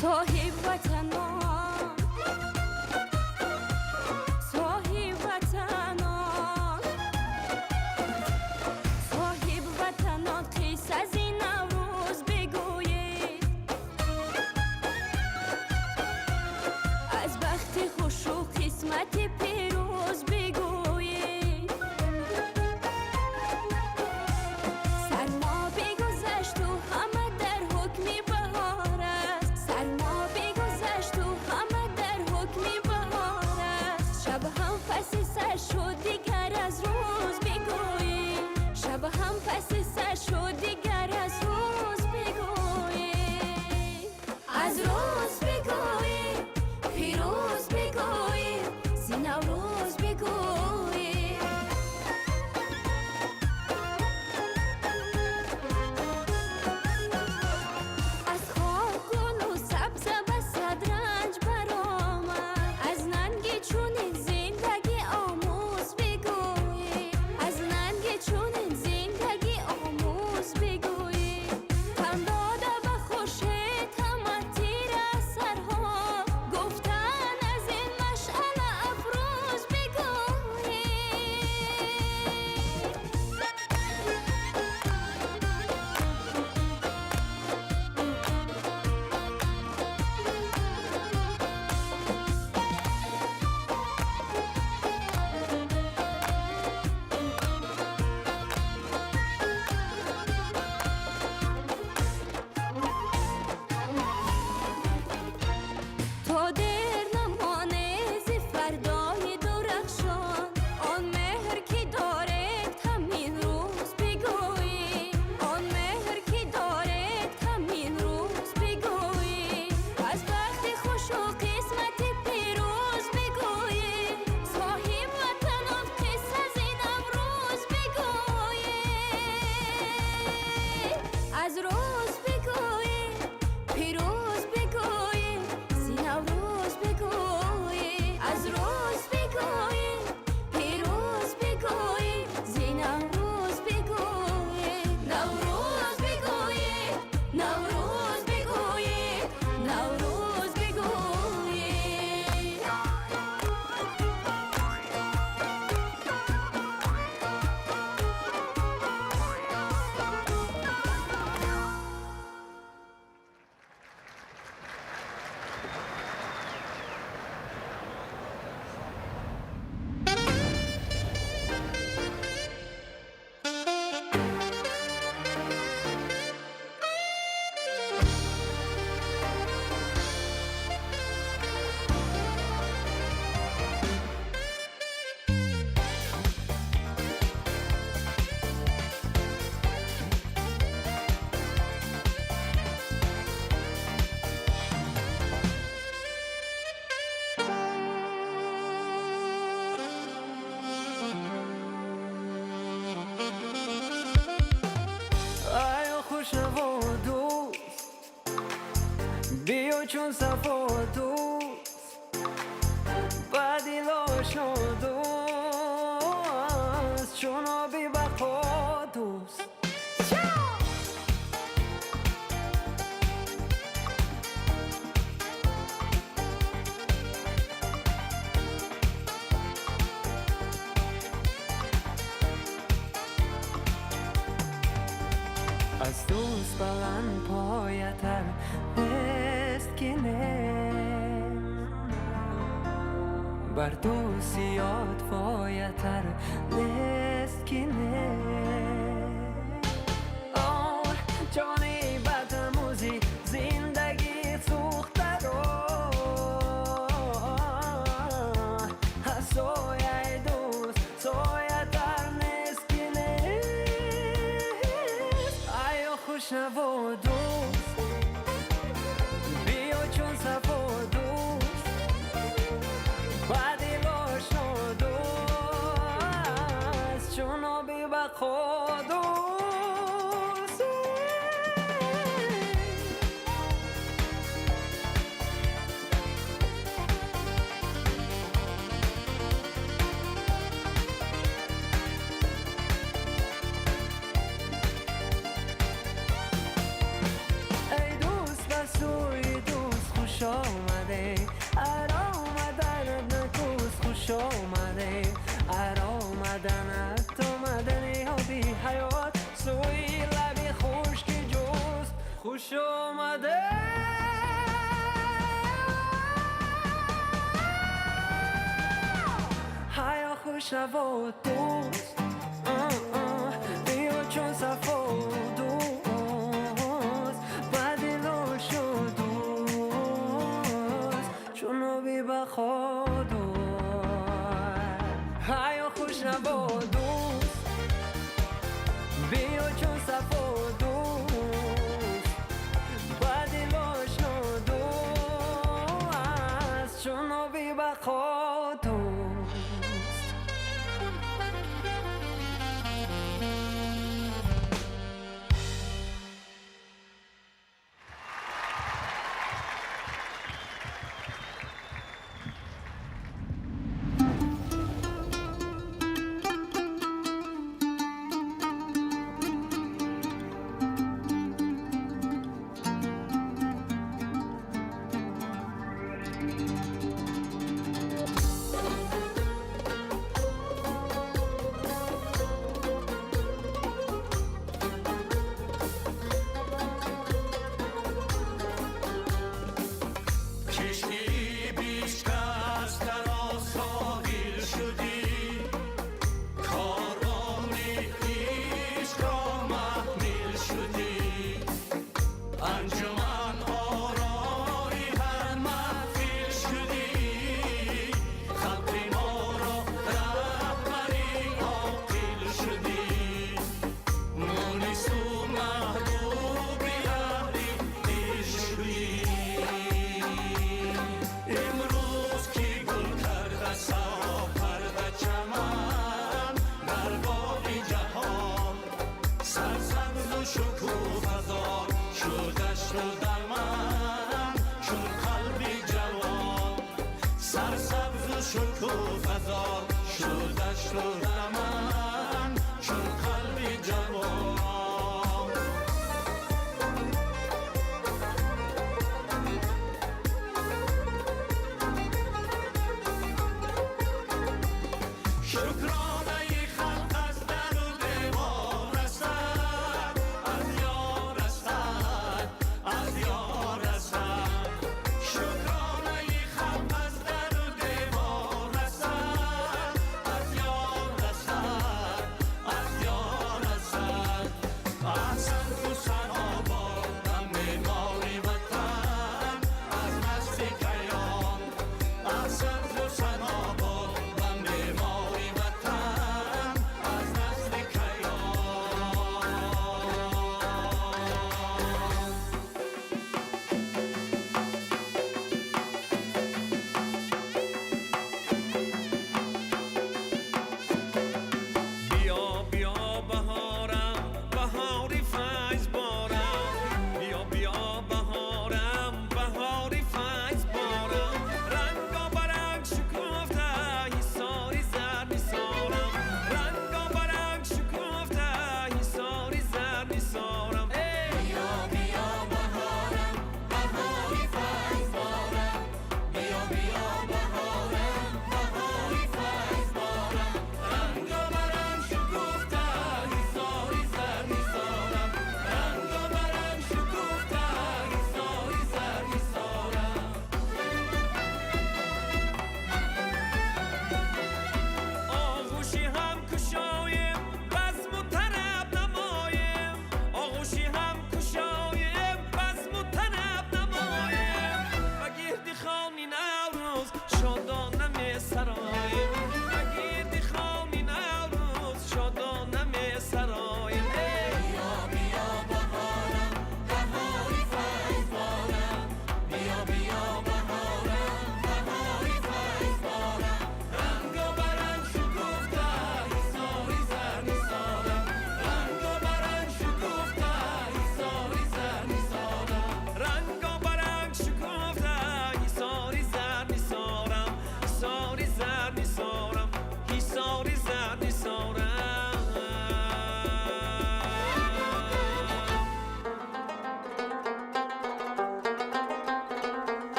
صاحب وطنان صاحب وطنان صاحب وطنان قصه از این نوروز بگویید از بخت خوش و قسمت پیروز بگویید سرما بگذشت و همه در حکم بهار است سرما بگذشت و همه در حکم بهار است شب هم پس سر شد دیگر از روز بگویید شب هم پس سر شد دیگر از روز بگویید از روز بگویید پیروز بگویید زی نوروز بگویید از خاک گل و سبز و صدرنج برآمد از ننگ چون زندگی آموز بگویید از ننگ چون زندگی آموز بگویید تن داده و خوش تمتیر از سرها گفتن از این مشعل افروز بگویید تا دیر نمانه زی فردای درخشان آن مهر که دارد همین روز بگویید آن مهر که دارد همین روز بگویید از بخت خوش و قسمت پیروز بگویید صاحب وطنان قصه از این نوروز بگویید از روز بگویید پیروز بگویید زی نوروز بگویید از روز بگویید پیروز بگویید زی نوروز بگویید نوروز بگویید نوروز بگویید نوروز بگویید ای خوش و دوست بیا چون صفا دوست بدیل آشنا دوست چون آبی بقا دوست از دوست بلند پایتر نیست که نیست بر دوست یاد فایتر نیست که نیست جانی بدموزی زندگی سوخته رو سایه دوست سایه تر نیست که نیست آیا خوش نوا دوست بیا چون صفا دوست بعدی لاش دوست چون آبی بخوا دوست خوش آمده آمدن نکوس خوش آمده آمدن آمدنی ها بی حیات سوی لبی خوش که جست خوش آمده هیا خوش نوا دوست بیا چون صفا دوست بعدی لو شد چونو بی بخوا دوست هیا خوش نوا دوست بیا چون صفا دوست بعدی لاش دوست چونو بی بخوا دوست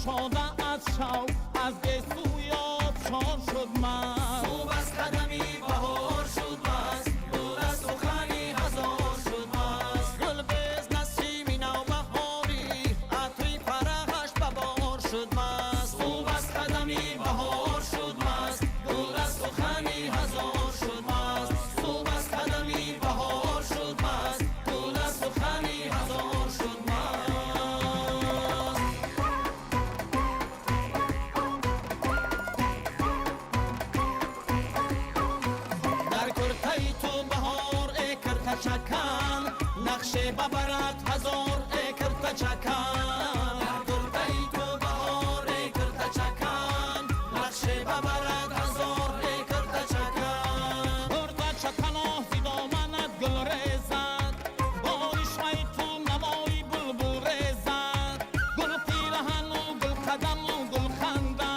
گشاده از شو از گسوی آبشار شد مست صبح از قدمی بهار شد مست دور از سخنی هزار شد مست گل بز نسیمی نوبهاری عطری فرحش ببار شد مست صبح از قدمی بهار شد مست دور از سخنی هزار شد مست صبح از قدمی بهار شد مست دور از سخنی هزار شد مست در کرتای تو بهار ای کرتا چکن نقشه ببرد هزار ای کرتا چکن در کرتای تو بهار ای کرتا چکن نقشه ببرد هزار ای کرتا چکن کرتا چکن آهی دامنت گل ریزد بارشمای تو نمایی بلبل ریزد گل پیرهن و گل قدم و گل خنده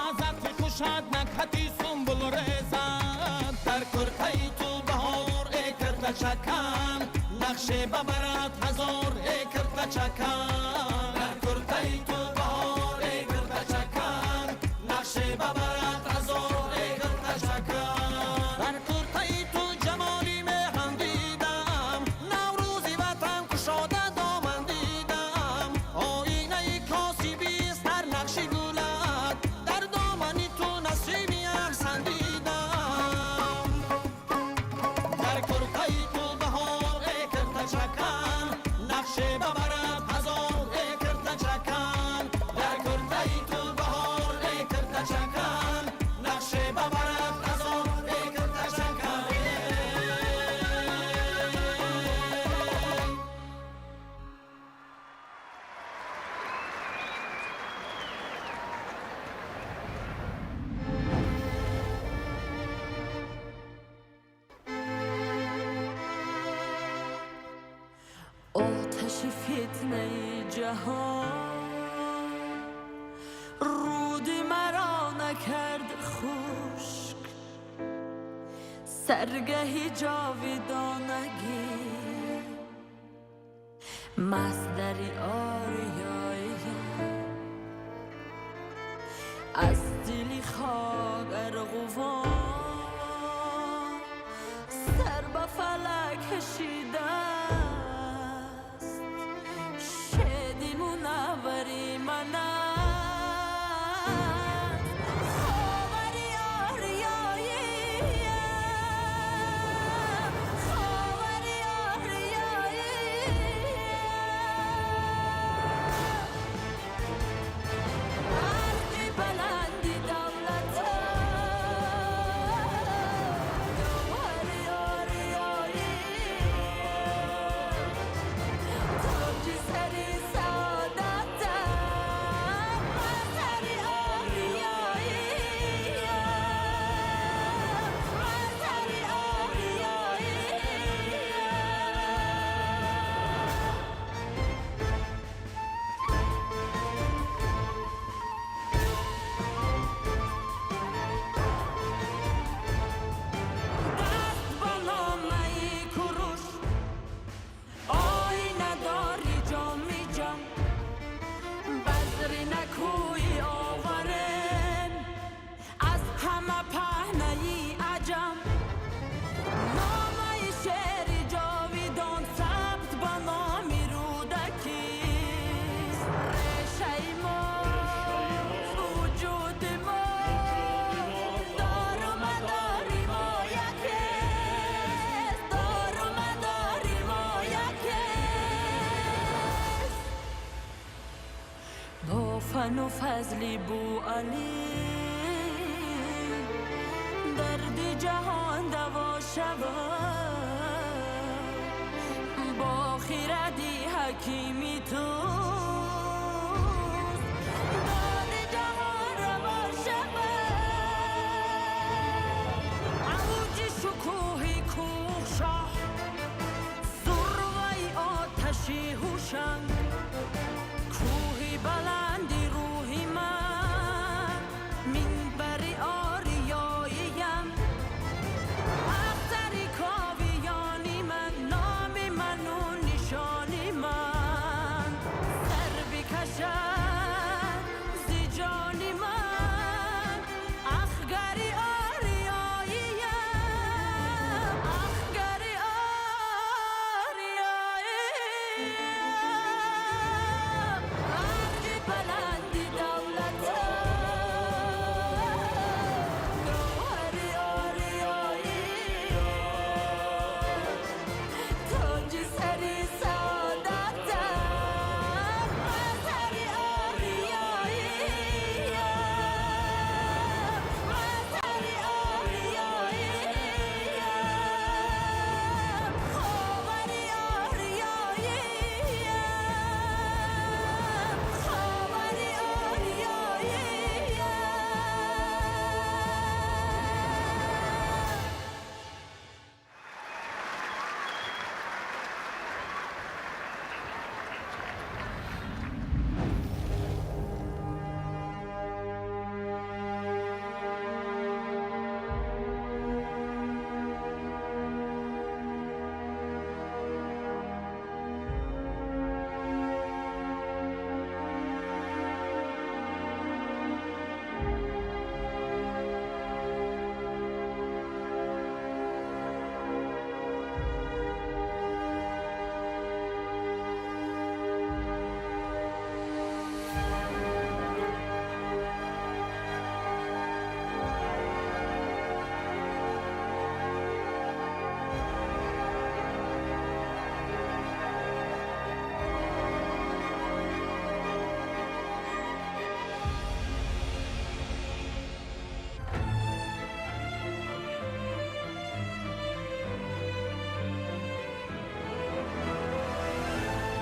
ازت خوشت نکهتی سنبل ریزد در کرتای تو بهار ای کرتا چکن نقشه ببرد هزار ای کرتا چکن در کرتای تو بهار ای کرتا چکن نقشه ببرد هزار ای کرتا چکن در کرتای تو جمالی مهن دیدم نوروزی وطن کشاده دامن دیدم آینه کاسی بیست در نقشی گلد در دامنی تو نسیمی احسن دیدم در کرتای تو بهار ای کرتا چکن نقشه ببرد هزار ای کرتا چکن در کرتای تو بهار ای کرتا چکن نقشه ببرد هزار ای کرتا چکن آتش فتنه جهان رودی مرا نکرد خشک سرگهی جاویدانگی مصدری آریایی از دلی خاک ارغوان سر به فلک کشیده است شدی منوری من است خاوری آریایی خاوری آریایی مرد بلندی دولت گوهری آریایی تاجی سری سعادت مرتری آریایی مرتری آریایی دست بالا نی کروش آینه داری جام می جام بزری نکوی آورن از همه پهنهی عجم نامه شعری جاویدان ثبت به نامی رودکیست ریشه ما وجود ما دار و مداری ما یکیست دار و مداری ما یکیست با فن و فضلی بو علی دردی جهان دوا شود با خیردی حکیمی تو داد جهان روا شود اوج شکوهی کوه شاه سروی آتشی هوشنگ کوهی بلندی روحی من منبری آریاییم اختری کاویانی من نامی منو نشانی من سر بکشد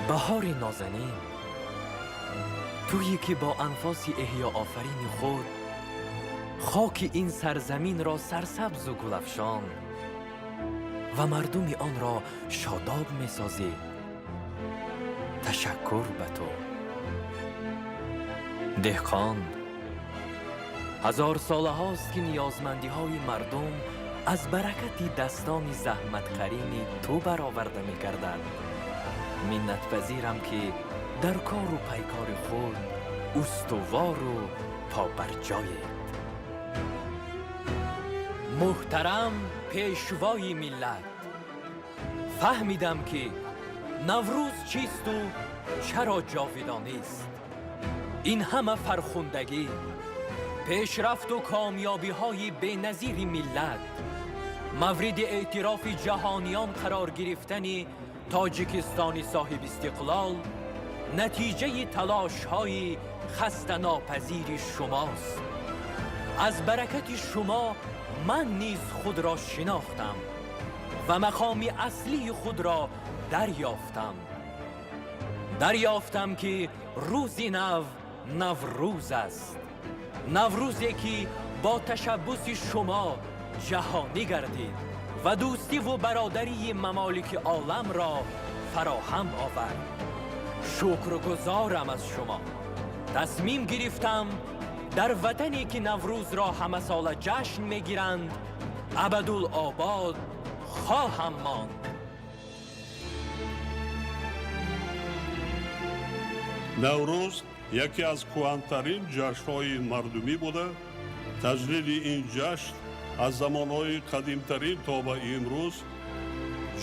بهار نازنین، تویی که با انفاس احیا آفرین خود خاک این سرزمین را سرسبز و گلفشان و مردم آن را شاداب می‌سازی. تشکر به تو. دهقان، هزار ساله هاست که نیازمندی های مردم از برکت دستان زحمت قرین تو برآورده می گردد. منت پذیرم که در کار و پیکار خود استوار و پابرجایید. محترم پیشوای ملت، فهمیدم که نوروز چیست و چرا جاودانه است. این همه فرخندگی، پیشرفت و کامیابی های بی‌نظیر ملت، مورد اعتراف جهانیان قرار گرفتن تاجیکستان صاحب استقلال نتیجه تلاش های خسته ناپذیر شماست. از برکت شما من نیز خود را شناختم و مقام اصلی خود را دریافتم که روزی نوروز است. نوروزی که با تشبث شما جهانی گردید و دوستی و برادری ممالک عالم را فراهم آورد. شکرگزارم از شما. تصمیم گرفتم در وطنی که نوروز را همه سال جشن میگیرند ابدالآباد خواهم ماند. نوروز یکی از کهن‌ترین جشن‌های مردمی بوده. تجلیل این جشن از زمان‌های قدیم‌ترین تا به امروز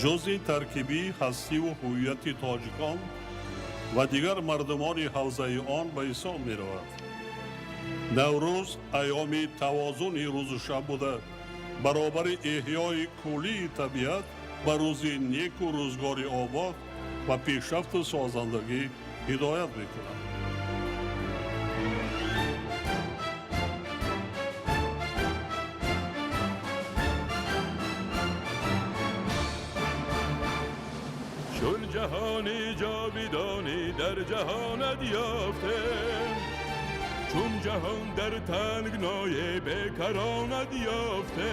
جزء ترکیبی هستی و هویت تاجیکان و دیگر مردمان حوزه آن به حساب می‌رود. نوروز ایام توازن روز و شب بوده، برابر احیای کلی طبیعت و روز نیک و روزگار آباد و پیشرفت سازندگی هدایت می‌کند. چون جهانی جاویدانی در جهانت یافته، چون جهان در تنگنای بیکرانت یافته،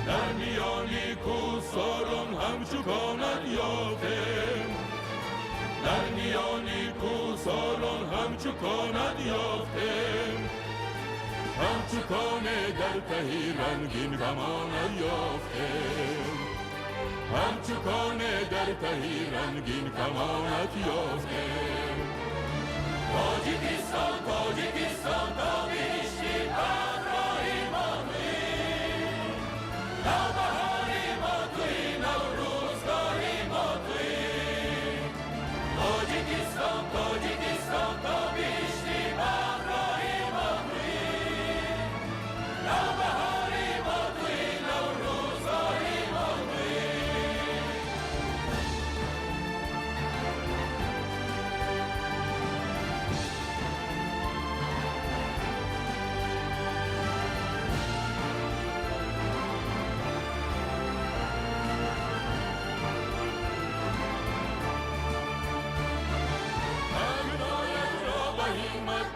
در میانی کوساران همچو کانت یافته، در میانی کوساران همچو کانت یافته، همچو کانه در تهی رنگین کمانت یافته، همچو کانه در تهی رنگین کمانت یافته. تاجیکستان تا بیشتی همراهی ما توی، نوبهاری ما توی، نوروزگاری ما توی. تاجیکستان تا بیشتی همراهی ما توی، نوبهاری ما توی، نوروزگاری ما توی.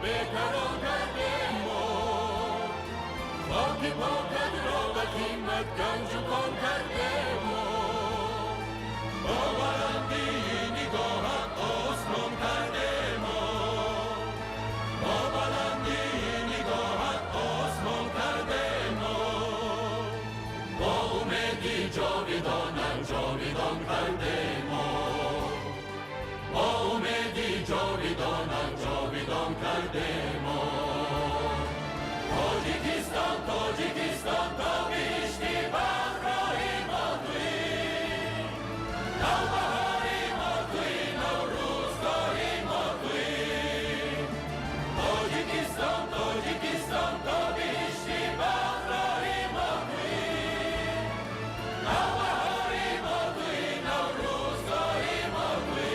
بیکران کرده ما، خاک پاکت را به قیمت گنج و کان کرده ما. با بلندی نگاهت آسمان کرده ما، با بلندی نگاهت آسمان کرده ما. با امیدی جاویدان کرده ما، با امیدی جاویدان کرده ما. تاجیکستان تا بیشتی همراهی ما توی، نوبهاری ما توی، نوروزگاری ما توی. تاجیکستان تا بیشتی همراهی ما توی، نوبهاری ما توی، نوروزگاری ما توی.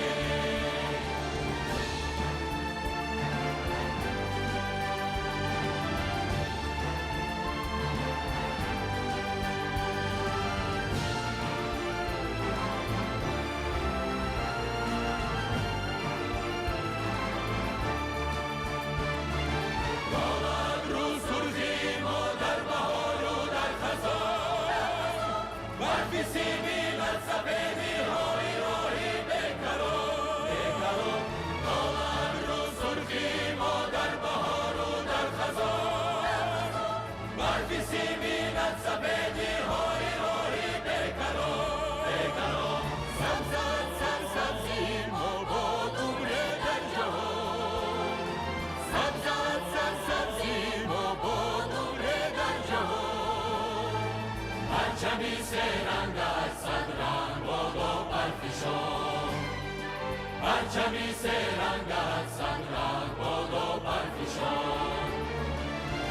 پرچمی سرنگت سنگرنگ باد و برفشان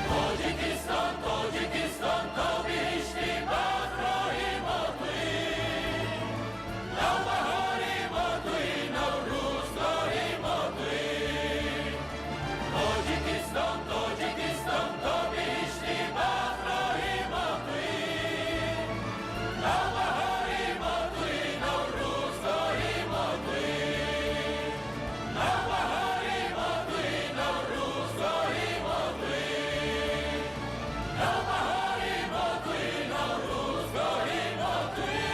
تاجیکستان تاجیکستان تا بهشتی بخرایی ما تویی نوبهاری ما تویی نوروزگاهی ما تویی تاجیکستان تاجیکستان تا بهشتی بخرایی ما تویی نوبهاری ما تویی نوروزگاهی ما تویی نوبهاری ما تویی نوروزگاهی ما تویی نوبهاری ما تویی نوروزگاهی ما تویی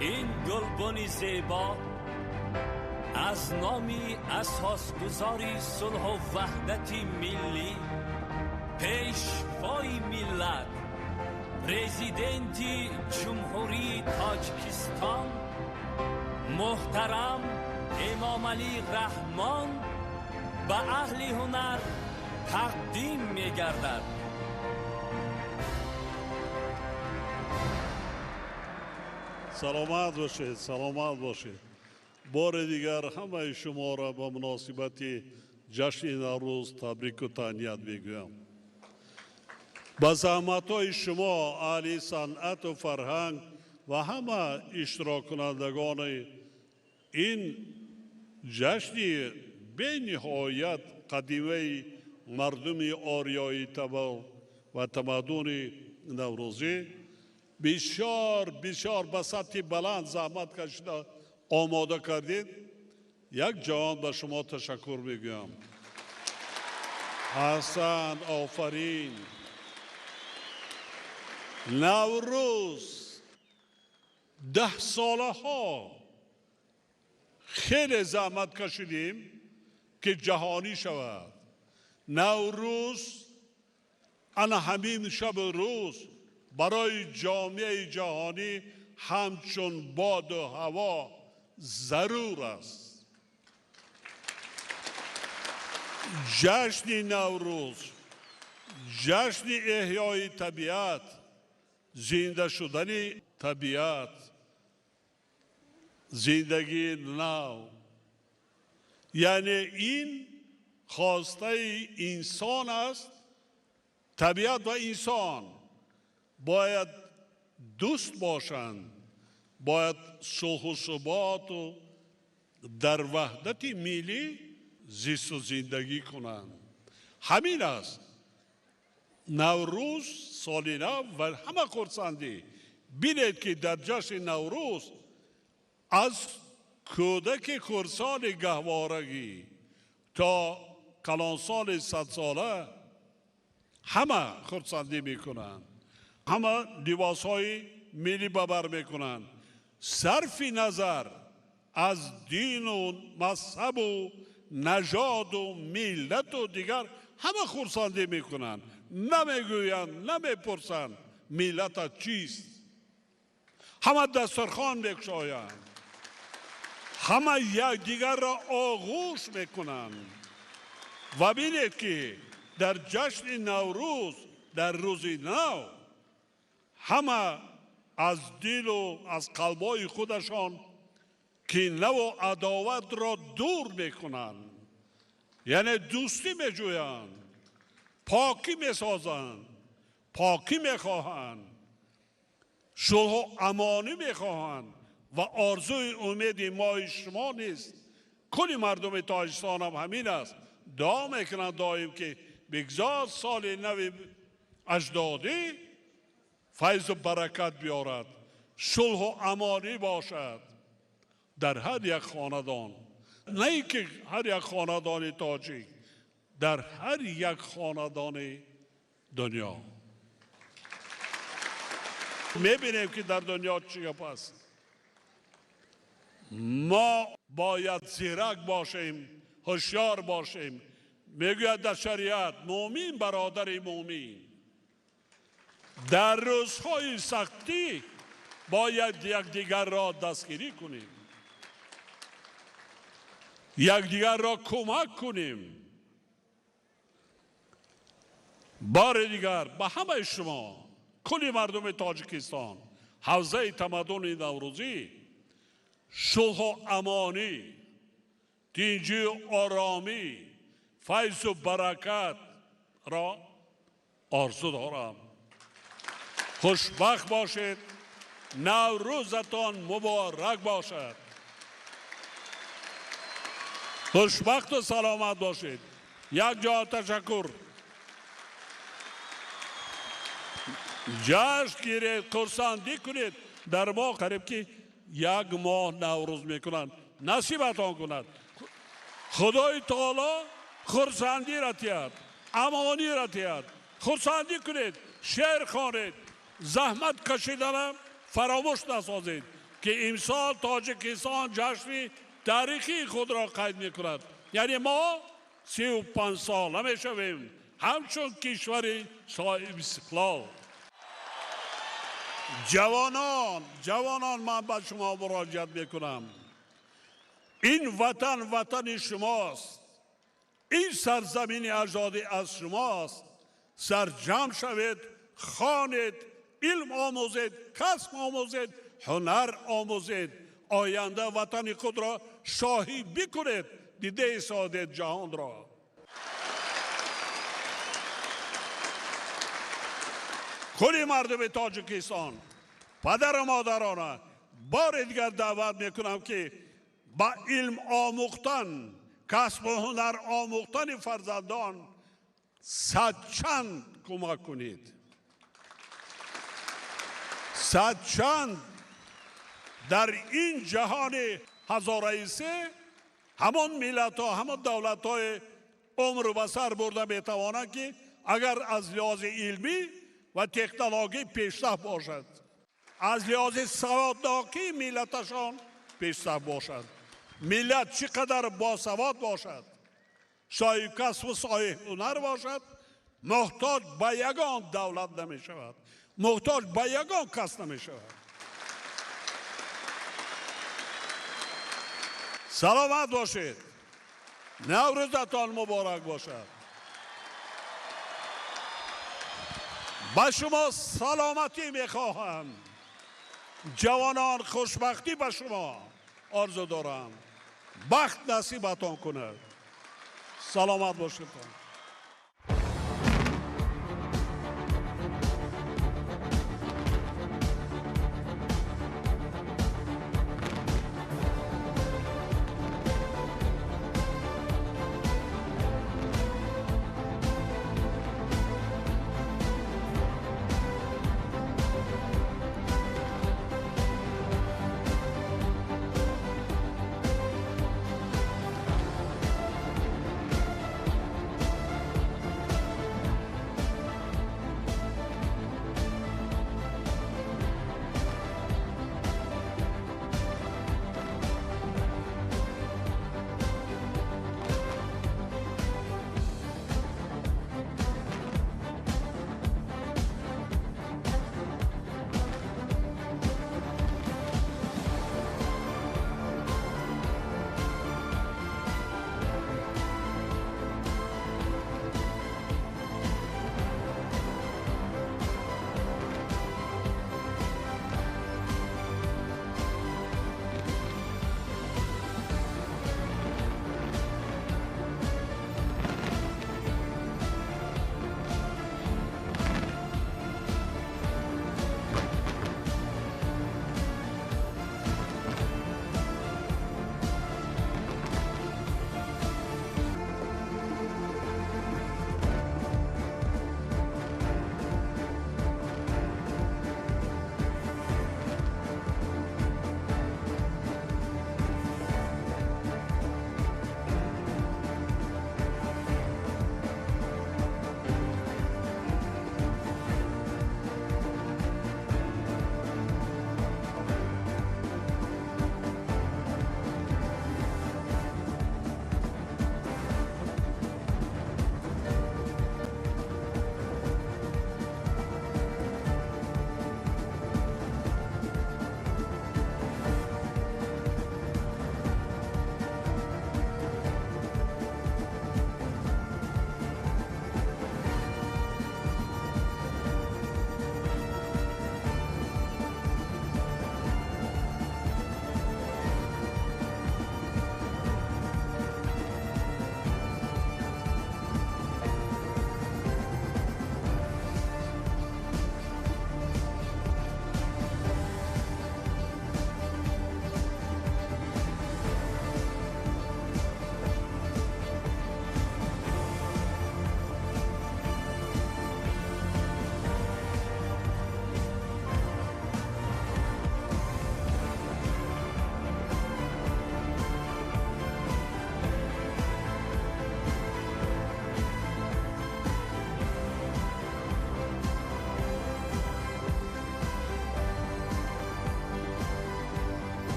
این گلبن زیبا از نامی اساسگذاری صلح و وحدت ملی پیشوای ملت پرزیدنتی جمهوری تاجیکستان محترم امام علی رحمان به اهل هنر تقدیم می گردد. سلامت باشید سلامت باشید. بار دیگر همه شما را به مناسبت جشن نوروز تبریک و تهنیت میگویم. با زحمت‌های شما اهل صنعت و فرهنگ و همه اشتراک کنندگان این جشن به نهایت قدیمی مردم آریایی و تمدن نوروزی بسیار بسیار به سطح بلند زحمت کشیده آماده کردید. یک جهان به شما تشکر میگویم. حسن آفرین. نوروز 10 ساله ها خیلی زحمت کشیدیم که جهانی شود. نوروز انا همین شب روز برای جامعه جهانی همچون باد و هوا ضرور است. جشن نوروز جشن احیای طبیعت، زنده شدن طبیعت، زندگی نو، یعنی این خواسته انسان است. طبیعت و انسان باید دوست باشند، باید صلح و ثبات و در وحدت ملی زیست و زندگی کنند. همین است. نوروز سال نو و همه خرسندی. بینید که در جشن نوروز از کودک خرسان گهوارگی تا کلانسال 100 ساله همه خرسندی میکنند، همه لباس های ملی ببر میکنند. صرف نظر از دین و مذهب و نژاد و ملت و دیگر همه خرسندی میکنند. نمیگویند، نمیپرسند ملت چیست. همه دسترخوان میگشایند، همه یک دیگر را آغوش میکنند. و بینید که در جشن نوروز، در روز نو، همه از دل و از قلبای خودشان کینه و عداوت را دور میکنند. یعنی دوستی میجویند، پاکی میسازند، پاکی میخواهند، صلح و امانی میخواهند. و آرزوی امید ما شما نیست. کل مردم تاجیکستان هم همین است. دعا میکنند دائم که بگذار سال نو اجدادی فیض و برکت بیارد، صلح و امانی باشد در هر یک خاندان. نه که هر یک خاندان تاجیک، در هر یک خاندان دنیا. میبینیم که در دنیا چی هست. ما باید زیرک باشیم، هوشیار باشیم. میگوید در شریعت مومن برادر مومن. در روزهای سختی باید یک دیگر را دستگیری کنیم. یکدیگر را کمک کنیم. بار دیگر به همه شما، کل مردم تاجیکستان، حوزه تمدن نوروزی، صلح و امانی، دینجی و آرامی، فیض و برکت را آرزو دارم. خوشبخت باشید. نوروزتان مبارک باشد. خوشبخت و سلامت باشید. یک جا تشکر. جشن گیرید، خرسندی کنید. در ما قریب که یک ماه نوروز میکنند. نصیبتان کند. خدای تعالی خرسندی را تیاد، امانی را تیاد. خرسندی کنید، شعر خوانید، زحمت کشیدن فراموش نسازید که امسال تاجیکستان جشن تاریخی خود را قید میکند. یعنی ما 35 ساله میشویم همچون کشوری صاحب استقلال. جوانان من به شما مراجعت میکنم. این وطن شماست. این سرزمین اجدادی از شماست. سرجم شوید، خوانید، علم آموزید، کسب آموزید، هنر آموزید. آینده وطن خود را شاهی بکنید، دیده سعادت جهان را. کل مردم تاجیکستان، پدر و مادران، بار دیگر دعوت میکنم که با علم آموختن، کسب و هنر آموختن فرزندان صدچند کمک کنید. صدچند در این جهان هزاره سه همان ملت ها، همان دولت های عمر و بسر برده میتوانند که اگر از لحاظ علمی و تکنولوژی پیشرفت باشد، از لحاظ سوادناکی ملتشان پیشرفت باشد. ملت چقدر باسواد باشد، صاحب کسب و صاحب هنر باشد، محتاج به یگان دولت نمی شود، محتاج به یگان کس نمی شود. سلامت باشید. نوروزتان مبارک باشد. با شما سلامتی میخواهم. جوانان، خوشبختی به شما آرزو دارم. بخت نصیبتان کند. سلامت باشید.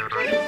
میکنم.